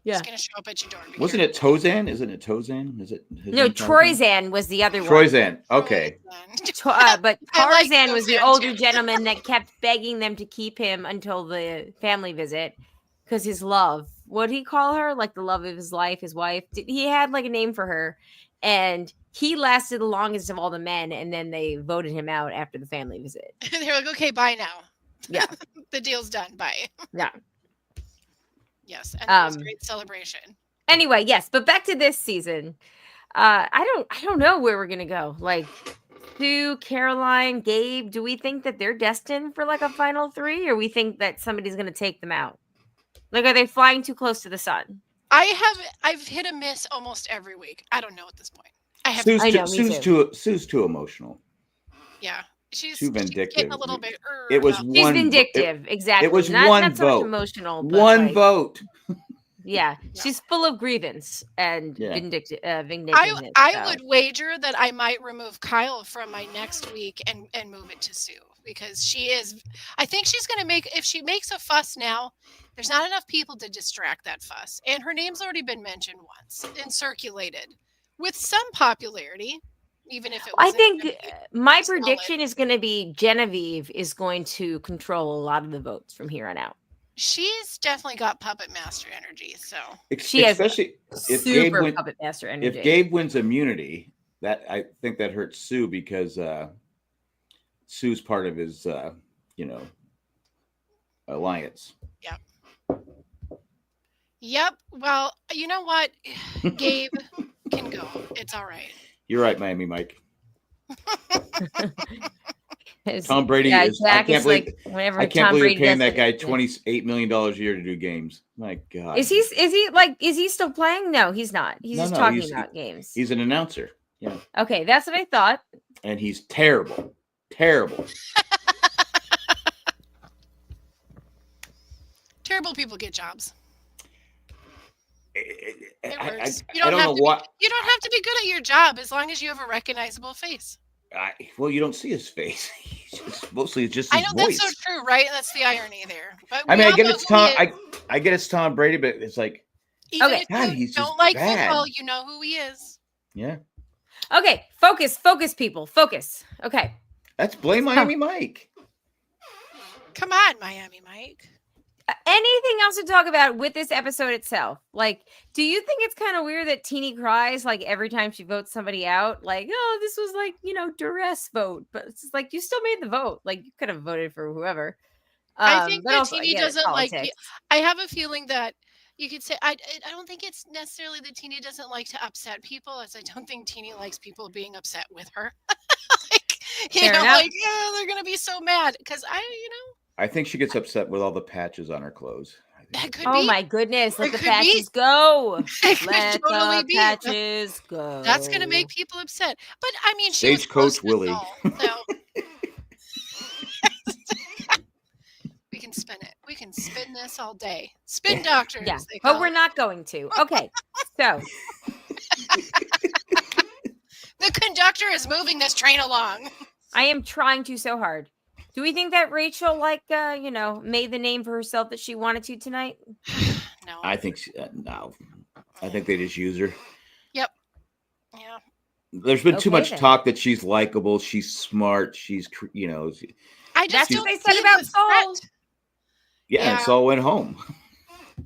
Yeah. It's going to show up at your door. Wasn't it Tozan? Isn't it Tozan? Is it? No, Troyzan was the other one. Troyzan. Okay. But Tarzan was the older gentleman that kept begging them to keep him until the family visit because his love. What did he call her? Like the love of his life, his wife. He had like a name for her. And he lasted the longest of all the men, and then they voted him out after the family visit. They were like, okay, bye now. Yeah. The deal's done. Bye. Yeah. Yes. And that was a great celebration. Anyway, yes, but back to this season. I don't know where we're gonna go. Like Sue, Caroline, Gabe, do we think that they're destined for like a final 3, or we think that somebody's gonna take them out? Like, are they flying too close to the sun? I've hit a miss almost every week. I don't know at this point. Sue's too emotional. Yeah, she's too vindictive. She's getting a little bit. It was she's one. Vindictive, exactly. It was not one so vote. Much emotional. But one vote. Yeah, she's full of grievance and vindictive. I would wager that I might remove Kyle from my next week and move it to Sue because she is. I think she's going to make. If she makes a fuss now, there's not enough people to distract that fuss, and her name's already been mentioned once and circulated with some popularity, even if it. I think my prediction is going to be Genevieve is going to control a lot of the votes from here on out. She's definitely got puppet master energy, so she has especially if super puppet master energy. If Gabe wins immunity, that I think that hurts Sue because Sue's part of his alliance. Yep. Well, you know what? Gabe can go. It's all right. You're right, Miami Mike. Tom Brady is. I can't believe you're paying that guy $28 million a year to do games. My God. Is he still playing? No, he's not. He's just talking about games. He's an announcer. Yeah. Okay, that's what I thought. And he's terrible. Terrible. Terrible people get jobs. You don't have to be good at your job as long as you have a recognizable face. Well, you don't see his face. Mostly it's just his voice. That's so true, right? That's the irony there. But I mean, I get it's Tom. I get it's Tom Brady, but it's like, even if you don't like football, you know who he is. Yeah. Okay, focus, people, focus. Okay. Let's blame Miami Mike. Come on, Miami Mike. Anything else to talk about with this episode itself? Like, do you think it's kind of weird that Teenie cries like every time she votes somebody out? Like, oh, this was like, duress vote, but it's just like you still made the vote. Like, you could have voted for whoever. I think that Teenie doesn't like. I have a feeling that you could say I don't think it's necessarily that Teenie doesn't like to upset people, as I don't think Teenie likes people being upset with her. They're gonna be so mad because I think she gets upset with all the patches on her clothes. Oh my goodness! Let the patches go. Let the patches go. That's gonna make people upset. But I mean, Stagecoach Willie. We can spin it. We can spin this all day. Spin doctors. Yeah, but we're not going to. Okay, so the conductor is moving this train along. I am trying to so hard. Do we think that Rachel, made the name for herself that she wanted to tonight? No. I think no. I think they just use her. Yep. Yeah. There's been too much talk that she's likable, she's smart, she's that's what they said about Saul. Yeah, and Saul went home.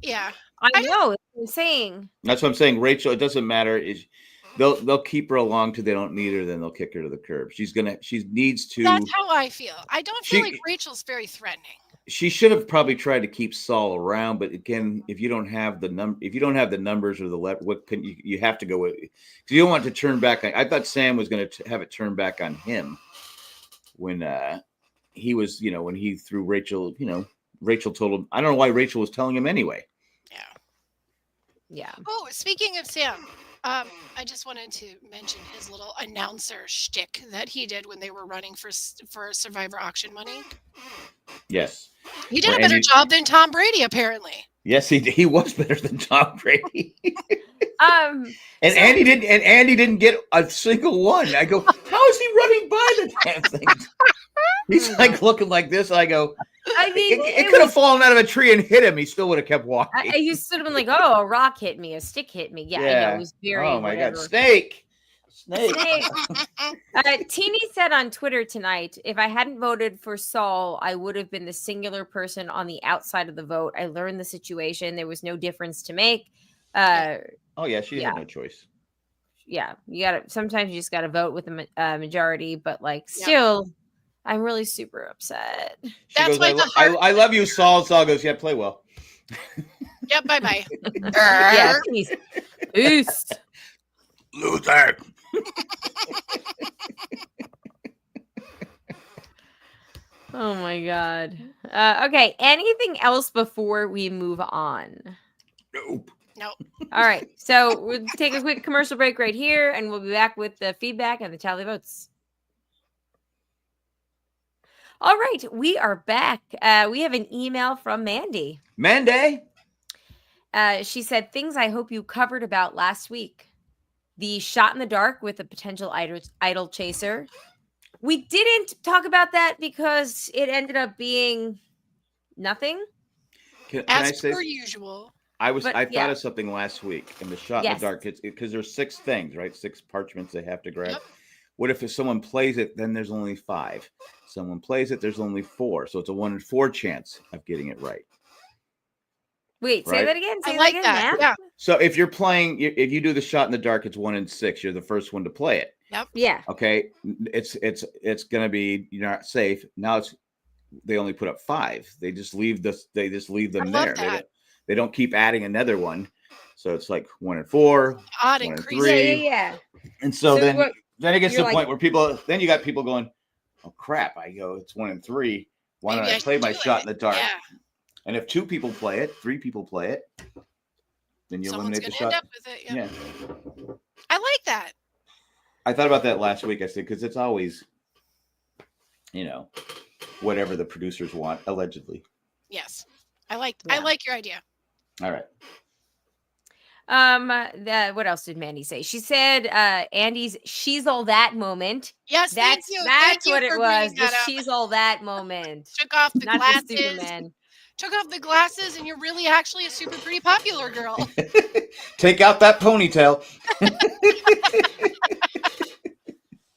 Yeah. I know. It's insane. That's what I'm saying. Rachel, it doesn't matter. They'll keep her along till they don't need her, then they'll kick her to the curb. She needs to. That's how I feel. I don't feel like Rachel's very threatening. She should have probably tried to keep Saul around, but again, if you don't have the numbers or you have to go with, because you don't want to turn back. I thought Sam was going to have it turn back on him when he was, when he threw Rachel. Rachel told him. I don't know why Rachel was telling him anyway. Yeah. Oh, speaking of Sam. I just wanted to mention his little announcer shtick that he did when they were running for Survivor auction money. Yes. He did a better job than Tom Brady, apparently. Yes, he was better than Tom Brady. And Andy didn't get a single one. I go, how is he running by the damn things? He's like looking like this. I go, I mean, it could have fallen out of a tree and hit him. He still would have kept walking. I used to have been like, oh, a rock hit me, a stick hit me. Yeah. I know, it was very. Oh my whatever. God, snake. Teeny said on Twitter tonight, if I hadn't voted for Saul, I would have been the singular person on the outside of the vote. I learned the situation. There was no difference to make. She had no choice. Yeah, sometimes you just gotta vote with the majority, but like still, I'm really super upset. That's why I love you, Saul. Saul goes, yeah, play well. Yep, bye. Yeah, peace. Luther. Oh my God. Okay. Anything else before we move on? Nope. All right. So we'll take a quick commercial break right here, and we'll be back with the feedback and the tally votes. All right. We are back. We have an email from Mandy. She said, things I hope you covered about last week. The shot in the dark with a potential idol chaser. We didn't talk about that because it ended up being nothing. Can As I say, per usual. I thought of something last week in the shot in the dark. Because there's 6 things, right? 6 parchments they have to grab. Yep. What if someone plays it, then there's only 5? Someone plays it, there's only 4. So it's a 1 in 4 chance of getting it right. Wait, say that again. I like that. Yeah. So if you're playing, if you do the shot in the dark, it's 1 in 6. You're the first one to play it. Yep. Yeah. Okay. It's gonna be, you're not safe. Now they only put up 5. They just leave them there. They don't keep adding another one. So it's like 1 in 4. Odd 1 in increase. 3. Yeah. And so then it gets to the point where you got people going, oh crap. I go, it's 1 in 3. Why don't I play my shot in the dark? Yeah. And if 2 people play it, 3 people play it, then you eliminate the shot. End up with it, yeah. I like that. I thought about that last week. I said, because it's always, whatever the producers want, allegedly. Yes. I like your idea. All right. What else did Mandy say? She said Andy's "she's all that" moment. Yes, that's what it was. The "she's all that" moment. Took off the glasses. The Superman. Took off the glasses, and you're really actually a super pretty popular girl. Take out that ponytail.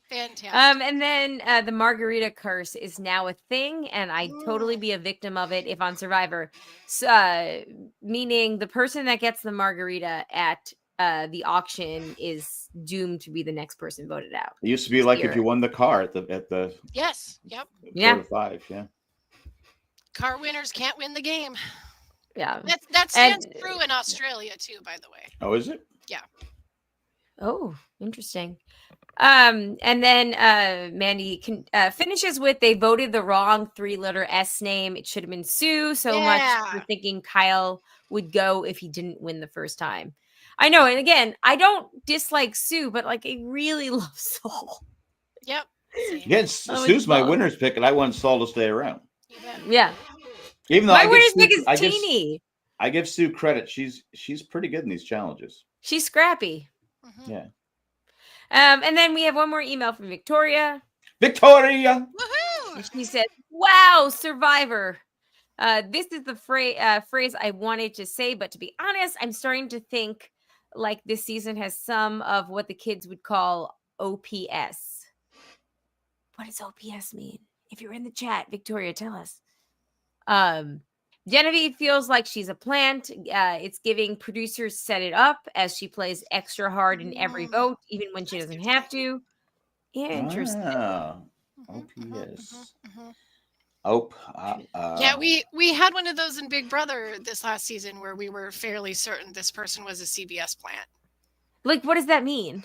Fantastic. And then the margarita curse is now a thing, and I'd totally be a victim of it if on Survivor. Meaning the person that gets the margarita at the auction is doomed to be the next person voted out. It used to be like if you won the car at the yes, yep, 4 to 5, yeah. Car winners can't win the game. Yeah, that stands true in Australia too, by the way. Oh, is it? Yeah. Oh, interesting. And then Mandy finishes with, they voted the wrong 3-letter S name. It should have been Sue. So much for thinking Kyle would go if he didn't win the first time. I know. And again, I don't dislike Sue, but like I really love Saul. Yep. Yeah, Sue's my winner's pick, and I want Saul to stay around. Yeah. Even though my winner's pick is Teeny. I give Sue credit. She's pretty good in these challenges. She's scrappy. Mm-hmm. Yeah. And then we have one more email from Victoria. Victoria! Woohoo! She said, wow, Survivor. This is the phrase I wanted to say, but to be honest, I'm starting to think like this season has some of what the kids would call OPS. What does OPS mean? If you're in the chat, Victoria, tell us. Genevieve feels like she's a plant. It's giving producers set it up as she plays extra hard in every vote, even when she doesn't have to. Interesting. OPS. Yeah, we had one of those in Big Brother this last season where we were fairly certain this person was a CBS plant. Like, what does that mean?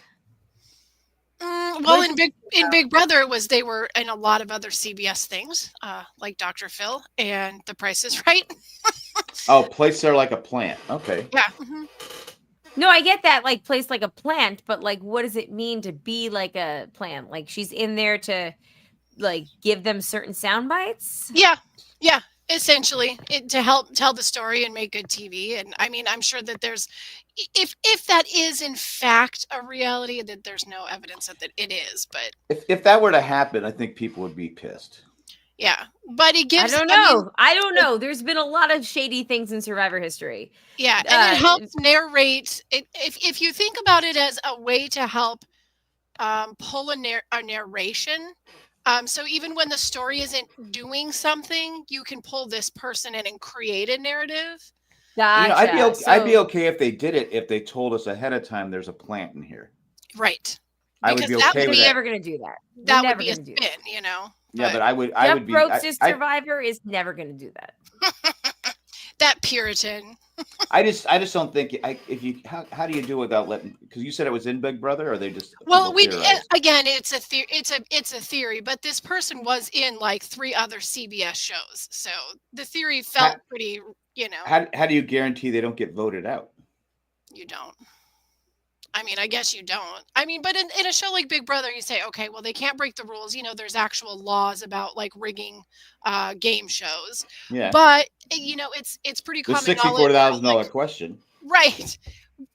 Well, in Big Brother they were in a lot of other CBS things, like Dr. Phil and The Price is Right. Placed there like a plant. Okay. Yeah. Mm-hmm. No, I get that, like placed like a plant, but like, what does it mean to be like a plant? Like she's in there to like give them certain sound bites? Yeah. Essentially, to help tell the story and make good TV. And I mean, I'm sure that there's, if that is in fact a reality, that there's no evidence that it is. But if that were to happen, I think people would be pissed. Yeah, but it gives. I don't know. I don't know. There's been a lot of shady things in Survivor history. Yeah, and it helps narrate. If you think about it as a way to help pull a narration. So even when the story isn't doing something, you can pull this person in and create a narrative. Gotcha. I'd be okay if they did it if they told us ahead of time there's a plant in here. Right. I would be okay with that. Never going to do that. That would be a spin, you know. Yeah, but I would be. Jeff Survivor is never going to do that. That Puritan. I just don't think how do you do without letting, because you said it was in Big Brother, or they just again it's a theory, but this person was in like 3 other CBS shows, so the theory felt pretty, you know. How do you guarantee they don't get voted out? You don't. I mean, I guess you don't. I mean, but in a show like Big Brother, you say, okay, well, they can't break the rules. You know, there's actual laws about like rigging game shows. Yeah. But you know, it's pretty common knowledge. The $64,000 question. Right.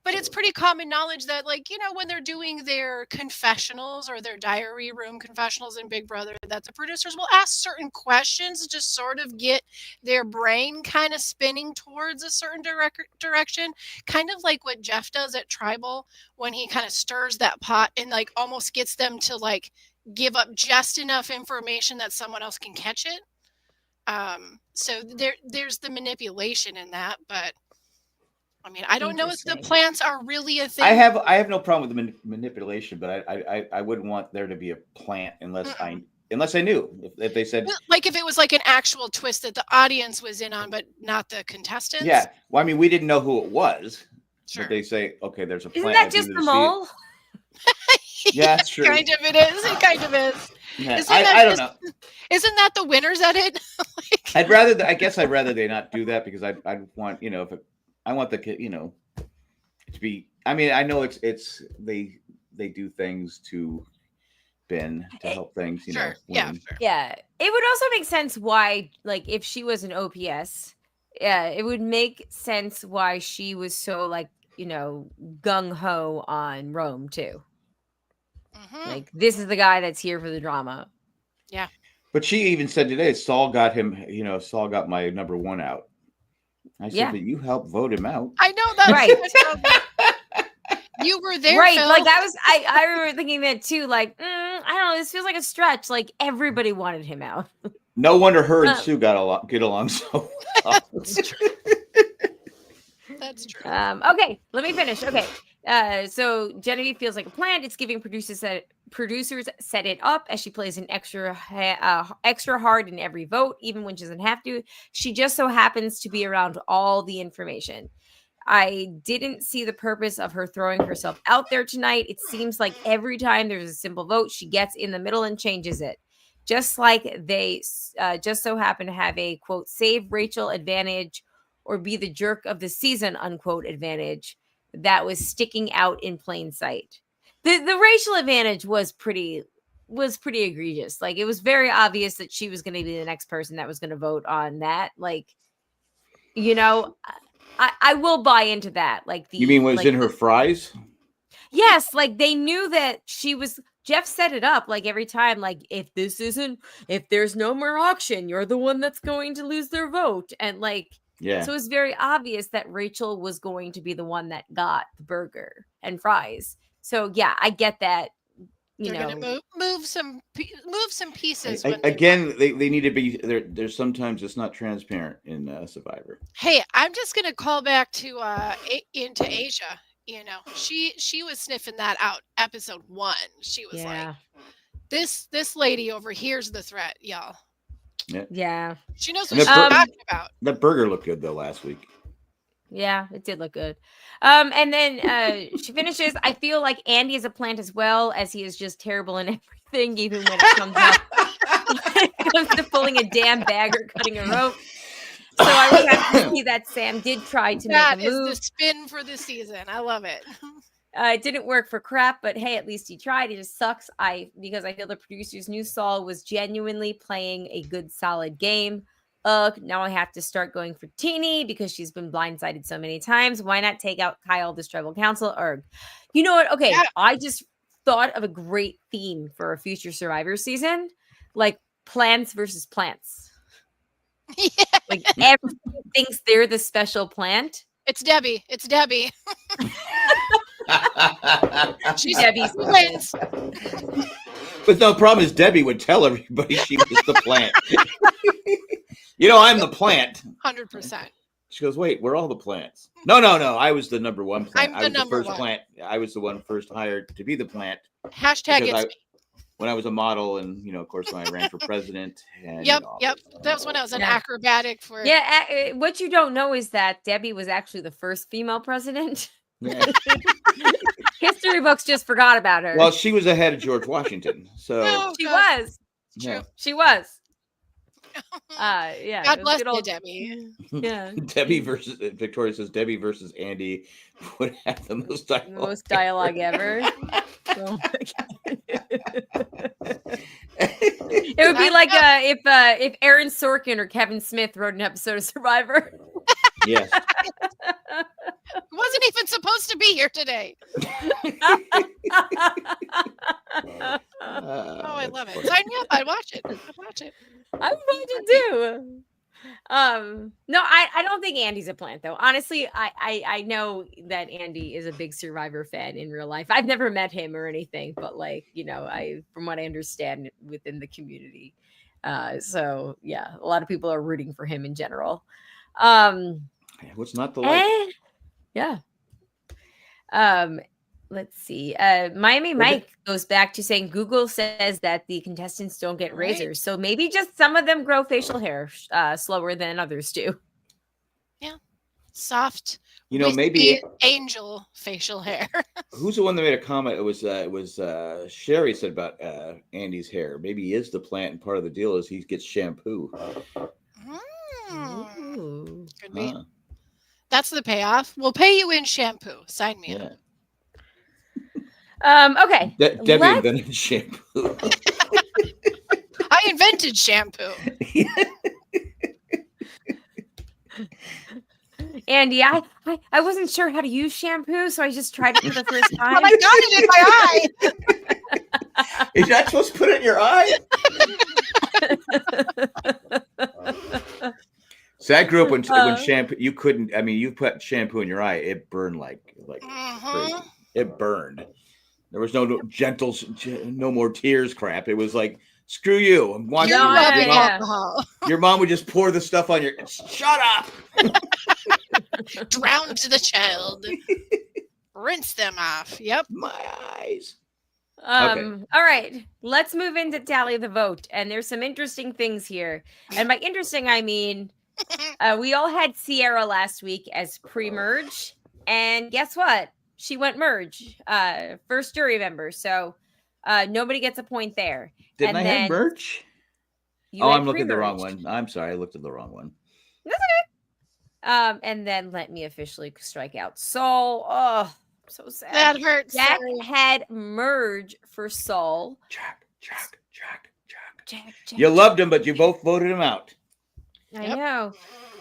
But it's pretty common knowledge that, like, you know, when they're doing their confessionals or their diary room confessionals in Big Brother, that the producers will ask certain questions to sort of get their brain kind of spinning towards a certain direction, kind of like what Jeff does at Tribal when he kind of stirs that pot and like almost gets them to like give up just enough information that someone else can catch it. So there's the manipulation in that, but I mean, I don't know if the plants are really a thing. I have no problem with the manipulation, but I wouldn't want there to be a plant unless I knew. If they said, like, if it was like an actual twist that the audience was in on, but not the contestants. Yeah, well, I mean, we didn't know who it was. Sure. But they say, okay, there's a plant. Isn't that just the mole? Yeah, that's true. Kind of, it is. It kind of is. Yeah, I don't know. Isn't that the winners at it? I'd rather they not do that, because I want, you know, I want the, you know, to be. I mean, I know it's they do things to Ben to help things, you know. Yeah, sure. Yeah. It would also make sense why, like, if she was an OPS, it would make sense why she was so, like, you know, gung ho on Rome too. Mm-hmm. Like, this is the guy that's here for the drama. Yeah. But she even said today, Saul got him. You know, Saul got my number 1 out. I said, but you helped vote him out. I know that. Right. You were there, right? Phil. Like, I remember thinking that too. Like, I don't know. This feels like a stretch. Like, everybody wanted him out. No wonder her and Sue get along so well. That's true. Okay, let me finish. Okay. So Genevieve feels like a plant. It's giving producers set it up as she plays an extra hard in every vote, even when she doesn't have to. She just so happens to be around all the information. I didn't see the purpose of her throwing herself out there tonight. It seems like every time there's a simple vote, she gets in the middle and changes it. Just like they just so happen to have a, quote, save Rachel advantage or be the jerk of the season, unquote, advantage that was sticking out in plain sight. The racial advantage was pretty egregious. Like, it was very obvious that she was going to be the next person that was going to vote on that. Like, you know, I will buy into that. Like, you mean what was in her fries? Yes, like they knew that she was. Jeff set it up like every time. Like, if there's no more auction, you're the one that's going to lose their vote, and like. Yeah. So it's very obvious that Rachel was going to be the one that got the burger and fries. So yeah, I get that. They're going to move some pieces. Again, they need to be there. There's sometimes it's not transparent in Survivor. Hey, I'm just going to call back to into Asia. You know, she was sniffing that out. Episode 1, she was like, "This lady over here's the threat, y'all." Yeah. She knows what she's talking about. That burger looked good though last week. Yeah, it did look good. And then she finishes. I feel like Andy is a plant as well, as he is just terrible in everything, even when it comes to pulling a damn bag or cutting a rope. So I was happy to see that Sam did try to make a move. That is the spin for the season. I love it. It didn't work for crap, but hey, at least he tried. It just sucks. Because I feel the producers knew Saul was genuinely playing a good, solid game. ugh, now I have to start going for Teeny because she's been blindsided so many times. Why not take out Kyle, the tribal council? Or, you know what? Okay, I just thought of a great theme for a future Survivor season, like plants versus plants. Yeah. Like everyone thinks they're the special plant. It's Debbie. It's Debbie. She's Debbie's wins. But the problem is Debbie would tell everybody she was the plant. I'm the plant. 100%. She goes, wait, we're all the plants. No. I was the number one plant. I'm the first one. Plant. I was the one first hired to be the plant. Hashtag it's me. When I was a model, and of course, when I ran for president. And, yep. That was when I was an acrobatic for. Yeah. What you don't know is that Debbie was actually the first female president. Yeah. History books just forgot about her. Well, she was ahead of George Washington, so she was. Yeah. She was. Yeah. God bless you, Debbie. Yeah. Debbie versus Victoria says Debbie versus Andy would have the most dialogue. Most dialogue ever. Oh my God. It would be like if Aaron Sorkin or Kevin Smith wrote an episode of Survivor. Yes. Wasn't even supposed to be here today. I love it. Sign me up. I'd watch it. I would watch it too. No, I don't think Andy's a plant though. Honestly, I know that Andy is a big Survivor fan in real life. I've never met him or anything, but from what I understand within the community. So yeah, a lot of people are rooting for him in general. What's not the like? Yeah. Let's see. Miami Mike goes back to saying Google says that the contestants don't get razors. So maybe just some of them grow facial hair slower than others do. Yeah. Soft. Maybe angel facial hair. Who's the one that made a comment? It was Sherry said about Andy's hair. Maybe he is the plant, and part of the deal is he gets shampoo. Could be. That's the payoff. We'll pay you in shampoo. Sign me up. Okay. Debbie invented shampoo. I invented shampoo. Andy, I wasn't sure how to use shampoo, so I just tried it for the first time. But I got it in my eye. Is that supposed to put it in your eye? So I grew up when shampoo, you couldn't. I mean, you put shampoo in your eye, it burned like crazy. It burned. There was no gentle, no more tears crap. It was like, screw you. I'm watching your mom would just pour the stuff on your. Shut up. Drowned the child. Rinse them off. Yep. My eyes. Okay. All right. Let's move into tally the vote. And there's some interesting things here. And by interesting, I mean, we all had Sierra last week as pre-merge. And guess what? She went merge. First jury member. So nobody gets a point there. Didn't I have merge? I'm looking at the wrong one. I'm sorry. I looked at the wrong one. That's okay. And then let me officially strike out Saul. Oh, so sad. That hurts. Jack had merge for Saul. Jack. You loved him, but you both voted him out. I know.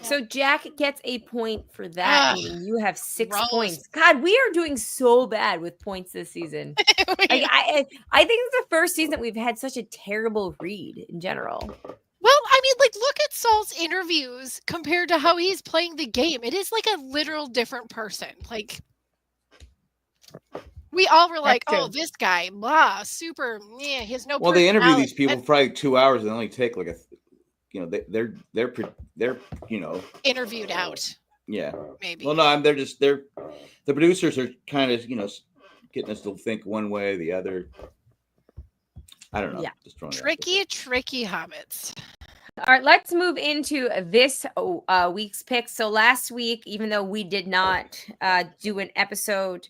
So Jack gets a point for that. You have 6 points. God, we are doing so bad with points this season. I think it's the first season we've had such a terrible read in general. Well, I mean, look at Saul's interviews compared to how he's playing the game. It is like a literal different person. We all were like, oh, this guy, blah, super, yeah, he has no Well, they interview these people for like 2 hours and they only take like they're interviewed out. Yeah. Maybe. Well, no, the producers are kind of, getting us to think one way or the other. I don't know. Yeah. Just throwing Tricky hobbits. All right, let's move into this week's picks. So last week, even though we did not do an episode,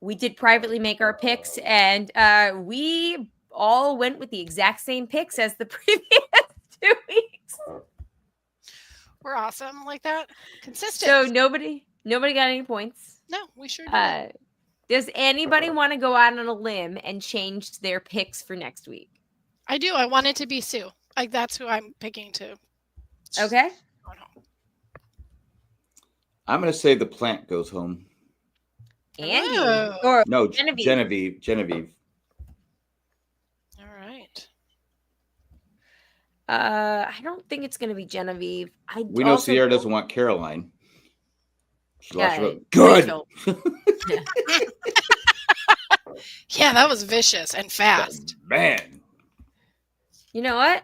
we did privately make our picks, and we all went with the exact same picks as the previous 2 weeks. We're awesome like that. Consistent. So nobody got any points. No, we sure did. Does anybody want to go out on a limb and change their picks for next week? I do. I want it to be Sue. That's who I'm picking too. Okay. I'm going to say the plant goes home. Andy. Oh. Or No, Genevieve. Genevieve. All right. I don't think it's going to be Genevieve. We know Sierra doesn't want Caroline. She lost her good. Yeah, that was vicious and fast. Man. You know what?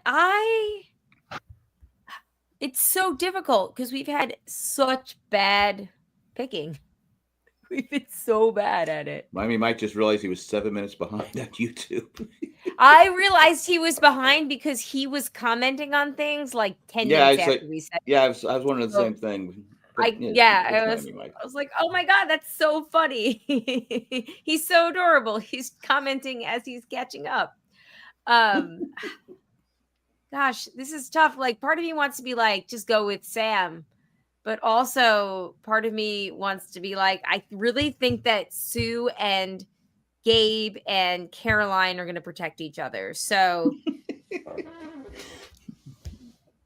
It's so difficult because we've had such bad picking. We've been so bad at it. Miami Mike just realized he was 7 minutes behind on YouTube. I realized he was behind because he was commenting on things like 10 minutes after we said. Yeah, I was wondering the same thing. I was like, oh my God, that's so funny. He's so adorable. He's commenting as he's catching up. Gosh, this is tough. Like, part of me wants to be like, just go with Sam. But also part of me wants to be like, I really think that Sue and Gabe and Caroline are going to protect each other. So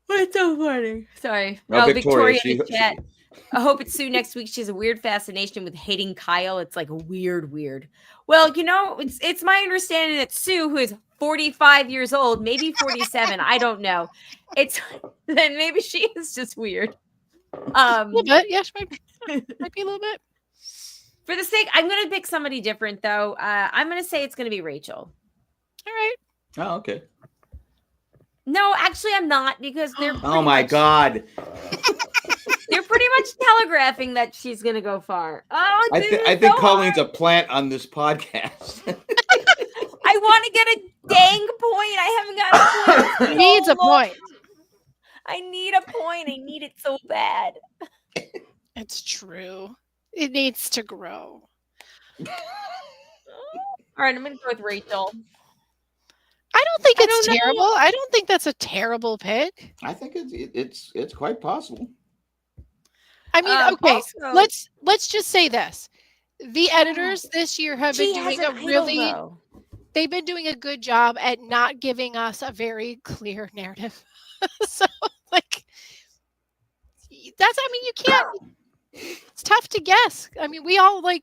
it's so funny. Sorry. No, Victoria in the chat. I hope it's Sue next week. She has a weird fascination with hating Kyle. It's like weird. Well, it's my understanding that Sue, who is 45 years old, maybe 47, I don't know. Then maybe she is just weird. A little bit, yes, might be a little bit. For the sake, I'm going to pick somebody different, though. I'm going to say it's going to be Rachel. All right. Oh, okay. No, actually, I'm not because they're. Oh my God. They're pretty much telegraphing that she's going to go far. Oh, I think Colleen's a plant on this podcast. I want to get a dang point. I haven't got a point. He needs a point. I need a point. I need it so bad. It's true. It needs to grow. All right, I'm going to go with Rachel. I don't think it's terrible. I don't think that's a terrible pick. I think it's quite possible. I mean, okay, also, let's just say this. The editors this year have been doing they've been doing a good job at not giving us a very clear narrative. So, you can't, it's tough to guess. I mean, we all I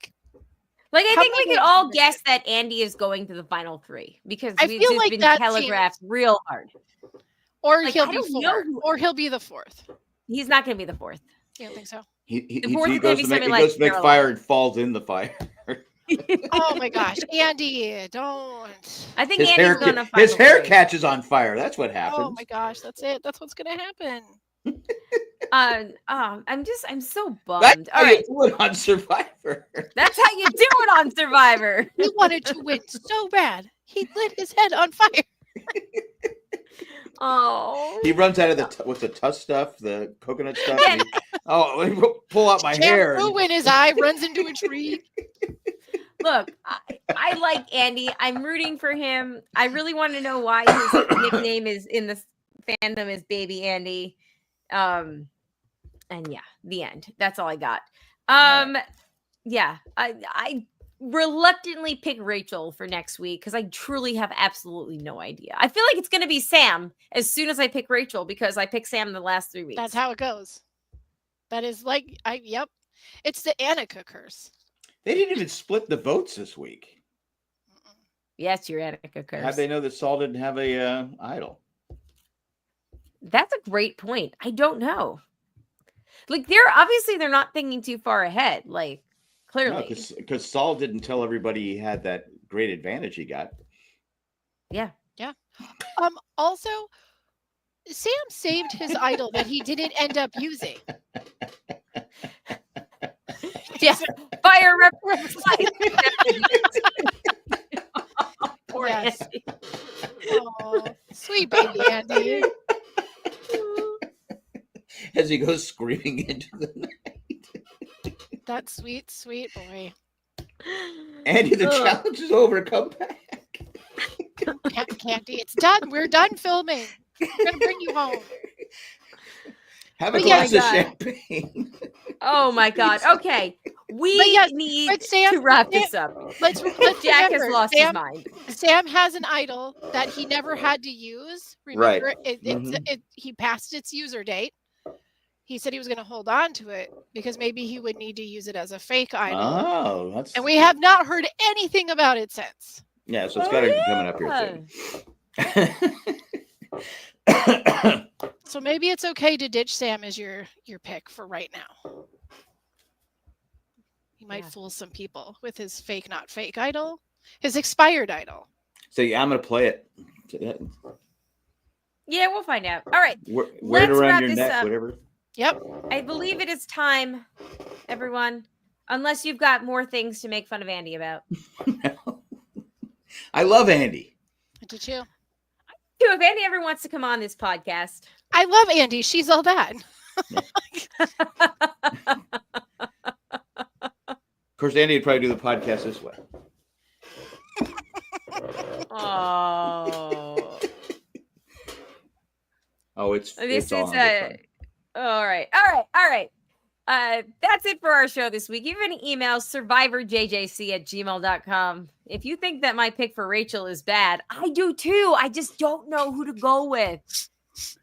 think we could all guess that Andy is going to the final three because we've been telegraphed real hard. Or he'll be fourth. Or he'll be the fourth. He's not going to be the fourth. You don't think so? He goes to make fire and falls in the fire. Oh my gosh, Andy, don't. I think Andy's going to his hair catches on fire. That's what happens. Oh my gosh, that's it. That's what's going to happen. I'm so bummed. That's all right, you do it on Survivor. That's how you do it on Survivor. He wanted to win so bad. He lit his head on fire. Oh, he runs out of the tusk stuff, the coconut stuff. Let me pull out my hair. In his eye, runs into a tree. Look, I like Andy. I'm rooting for him. I really want to know why his nickname is in the fandom is Baby Andy. And yeah, the end. That's all I got. Yeah, I reluctantly pick Rachel for next week because I truly have absolutely no idea. I feel like it's going to be Sam as soon as I pick Rachel because I picked Sam the last 3 weeks. That's how it goes. That is yep. It's the Annika curse. They didn't even split the votes this week. Yes, your Annika curse. How'd they know that Saul didn't have a idol? That's a great point. I don't know. They're not thinking too far ahead. Clearly, because Saul didn't tell everybody he had that great advantage he got. Yeah. Also, Sam saved his idol that he didn't end up using. Yeah, fire reference. Poor yes. Andy. Oh, sweet baby Andy. As he goes screaming into the night. That sweet, sweet boy. Andy, the challenge is over. Come back. Candy, it's done. We're done filming. We're going to bring you home. Have a glass of champagne. Oh, my God. Okay. We need to wrap this up. Let's Jack remember, has lost his mind. Sam has an idol that he never had to use. Remember, Right. He passed its user date. He said he was going to hold on to it because maybe he would need to use it as a fake idol. Oh, and we have not heard anything about it since. Yeah, so it's got to be coming up here soon. So maybe it's okay to ditch Sam as your pick for right now. He might fool some people with his fake, not fake idol, his expired idol. So yeah, I'm going to play it. Yeah, we'll find out. All right. Wear it around your neck, whatever. Yep. I believe it is time, everyone. Unless you've got more things to make fun of Andy about. I love Andy. I do too. If Andy ever wants to come on this podcast. I love Andy. She's all that. Of course, Andy would probably do the podcast this way. Oh. Oh, it's This all is all right. That's it for our show this week. You have any emails, survivorjjc@gmail.com. If you think that my pick for Rachel is bad, I do too. I just don't know who to go with. It's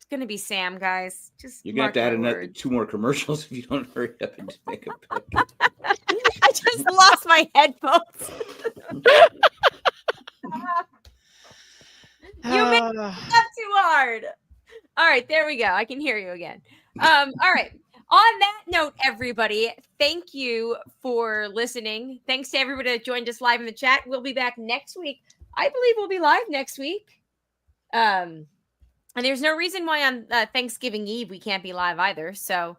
gonna be Sam, guys. You're gonna have to add another 2 more commercials if you don't hurry up and make a pick. I just lost my headphones. You made it up too hard. All right, there we go. I can hear you again. All right. On that note, everybody, thank you for listening. Thanks to everybody that joined us live in the chat. We'll be back next week. I believe we'll be live next week. And there's no reason why on Thanksgiving Eve we can't be live either. So,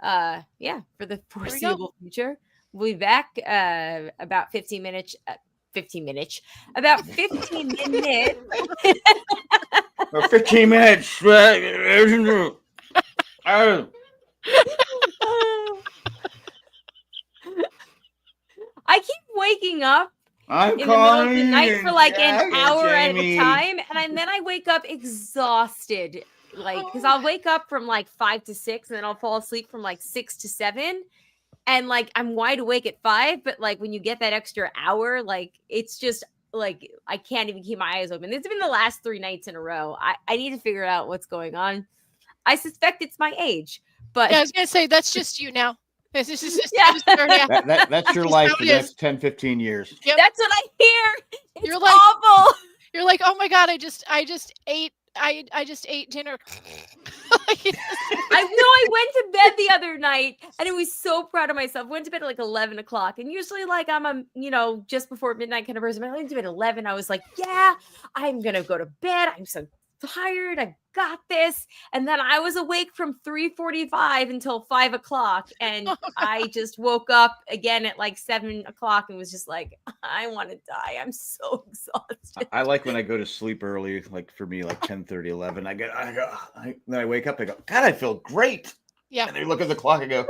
yeah, for the foreseeable future, we'll be back about 15 minutes. About 15 minutes. Or 15 minutes. I keep waking up in the middle of the night for like an hour at a time, and then I wake up exhausted. Like, because I'll wake up from like 5 to 6, and then I'll fall asleep from like 6 to 7. And like I'm wide awake at 5, but like when you get that extra hour, like it's just like I can't even keep my eyes open. It's been the last 3 nights in a row. I need to figure out what's going on. I suspect it's my age, but yeah, I was gonna say that's just you now. This is just that's your life for the next 10, 15 years. Yep. That's what I hear. It's you're like awful. You're like, oh my god, I just ate dinner. I went to bed the other night and I was so proud of myself. Went to bed at like 11 o'clock. And usually like I'm a, just before midnight kind of person. But I went to bed at 11. I was like, yeah, I'm going to go to bed. I'm so tired. I got this. And then I was awake from 3:45 until 5 o'clock. And I just woke up again at like 7 o'clock and was just like, I want to die. I'm so exhausted. I like when I go to sleep early, like for me, like 10:30, 11. Then I wake up, I go, God, I feel great. Yeah. And I look at the clock, I go,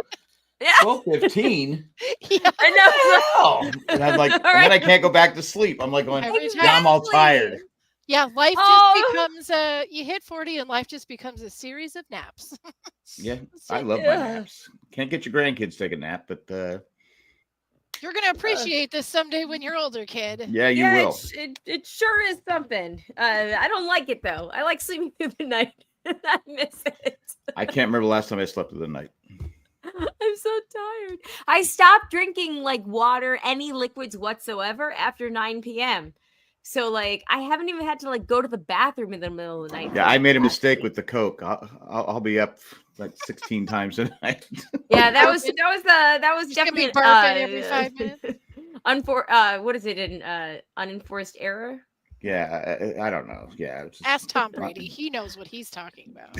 yeah. 12:15. Yeah. I know. And I'm like, and then I can't go back to sleep. I'm like going, now I'm all tired. Yeah, life just becomes you hit 40 and life just becomes a series of naps. Yeah, I love my naps. Can't get your grandkids to take a nap, but you're gonna appreciate this someday when you're older, kid. Yeah, you will. It sure is something. I don't like it though. I like sleeping through the night. I miss it. I can't remember the last time I slept through the night. I'm so tired. I stopped drinking like water, any liquids whatsoever after 9 p.m. So like I haven't even had to like go to the bathroom in the middle of the night. Yeah, I made a mistake with the Coke. I'll be up like 16 times a night. Yeah, that was definitely every 5 minutes. What is it, an unenforced error? Yeah, I don't know. Yeah, ask Tom Brady. He knows what he's talking about.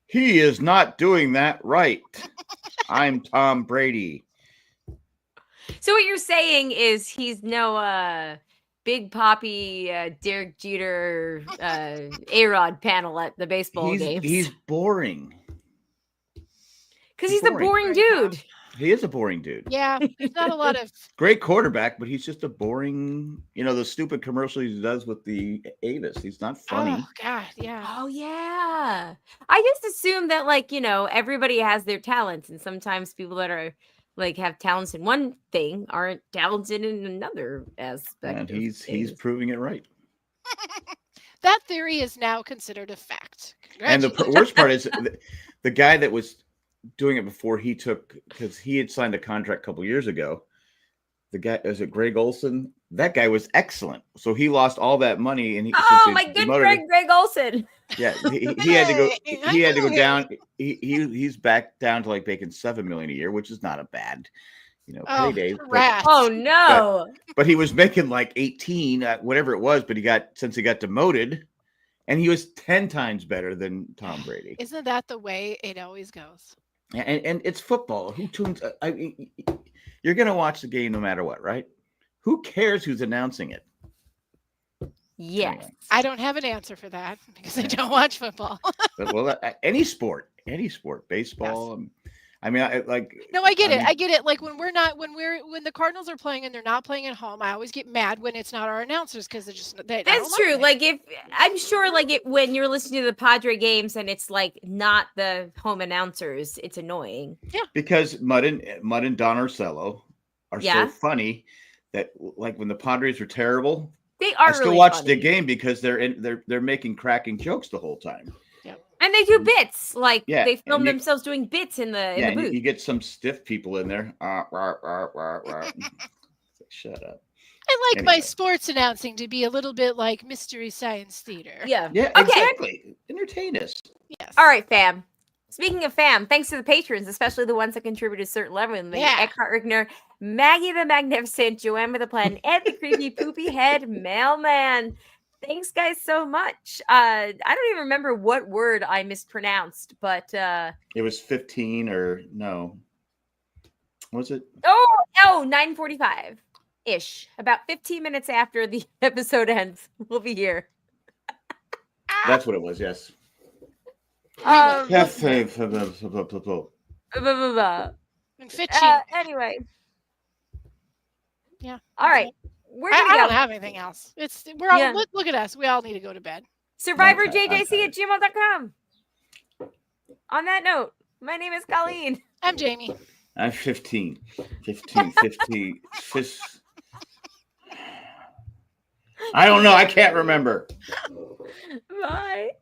He is not doing that right. I'm Tom Brady. So what you're saying is he's no Big Poppy, Derek Jeter, A-Rod panel at the baseball games. He's boring. Because he's a boring dude. He is a boring dude. Yeah, there's not a lot of great quarterback, but he's just a boring. The stupid commercials he does with the Avis. He's not funny. Oh God, yeah. Oh yeah. I just assume that everybody has their talents, and sometimes people that are like have talents in one thing aren't talented in another aspect. And he's proving it right. That theory is now considered a fact. And the worst part is the guy that was doing it before he took, because he had signed a contract a couple years ago. The guy, is it Greg Olson? That guy was excellent. So he lost all that money, and my good friend Greg Olson. Yeah, he had to go. He had to go down. He's back down to like making $7 million a year, which is not a bad, payday. Oh no! But he was making like 18, whatever it was. But since he got demoted, and he was 10 times better than Tom Brady. Isn't that the way it always goes? And it's football. Who tunes? You're gonna watch the game no matter what, right? Who cares who's announcing it? Yes. I don't have an answer for that because I don't watch football. Well, any sport, baseball. Yes. I mean, No, I get it. I get it. Like when the Cardinals are playing and they're not playing at home, I always get mad when it's not our announcers because that's true. Like if I'm sure, when you're listening to the Padre games and it's like not the home announcers, it's annoying. Yeah, because Mudd and Don Orsello are so funny that like when the Padres were terrible, I still really watch the game because they're making cracking jokes the whole time. And they do bits, they film themselves doing bits in the booth. You get some stiff people in there. Shut up. I like my sports announcing to be a little bit like Mystery Science Theater. Yeah, exactly. Entertain us. Yes. All right, fam. Speaking of fam, thanks to the patrons, especially the ones that contributed a certain level, Eckhart Rigner, Maggie the Magnificent, Joanne with a Plan, Ed the Creepy Poopy Head Mailman. Thanks, guys, so much. I don't even remember what word I mispronounced, but it was 15 or no. Was it? Oh, no, 9:45-ish. About 15 minutes after the episode ends, we'll be here. That's what it was, yes. Anyway. Yeah. All right. I don't have anything else. We're all look at us. We all need to go to bed. SurvivorJJC@gmail.com. On that note, my name is Colleen. I'm Jamie. I'm 15. I don't know. I can't remember. Bye.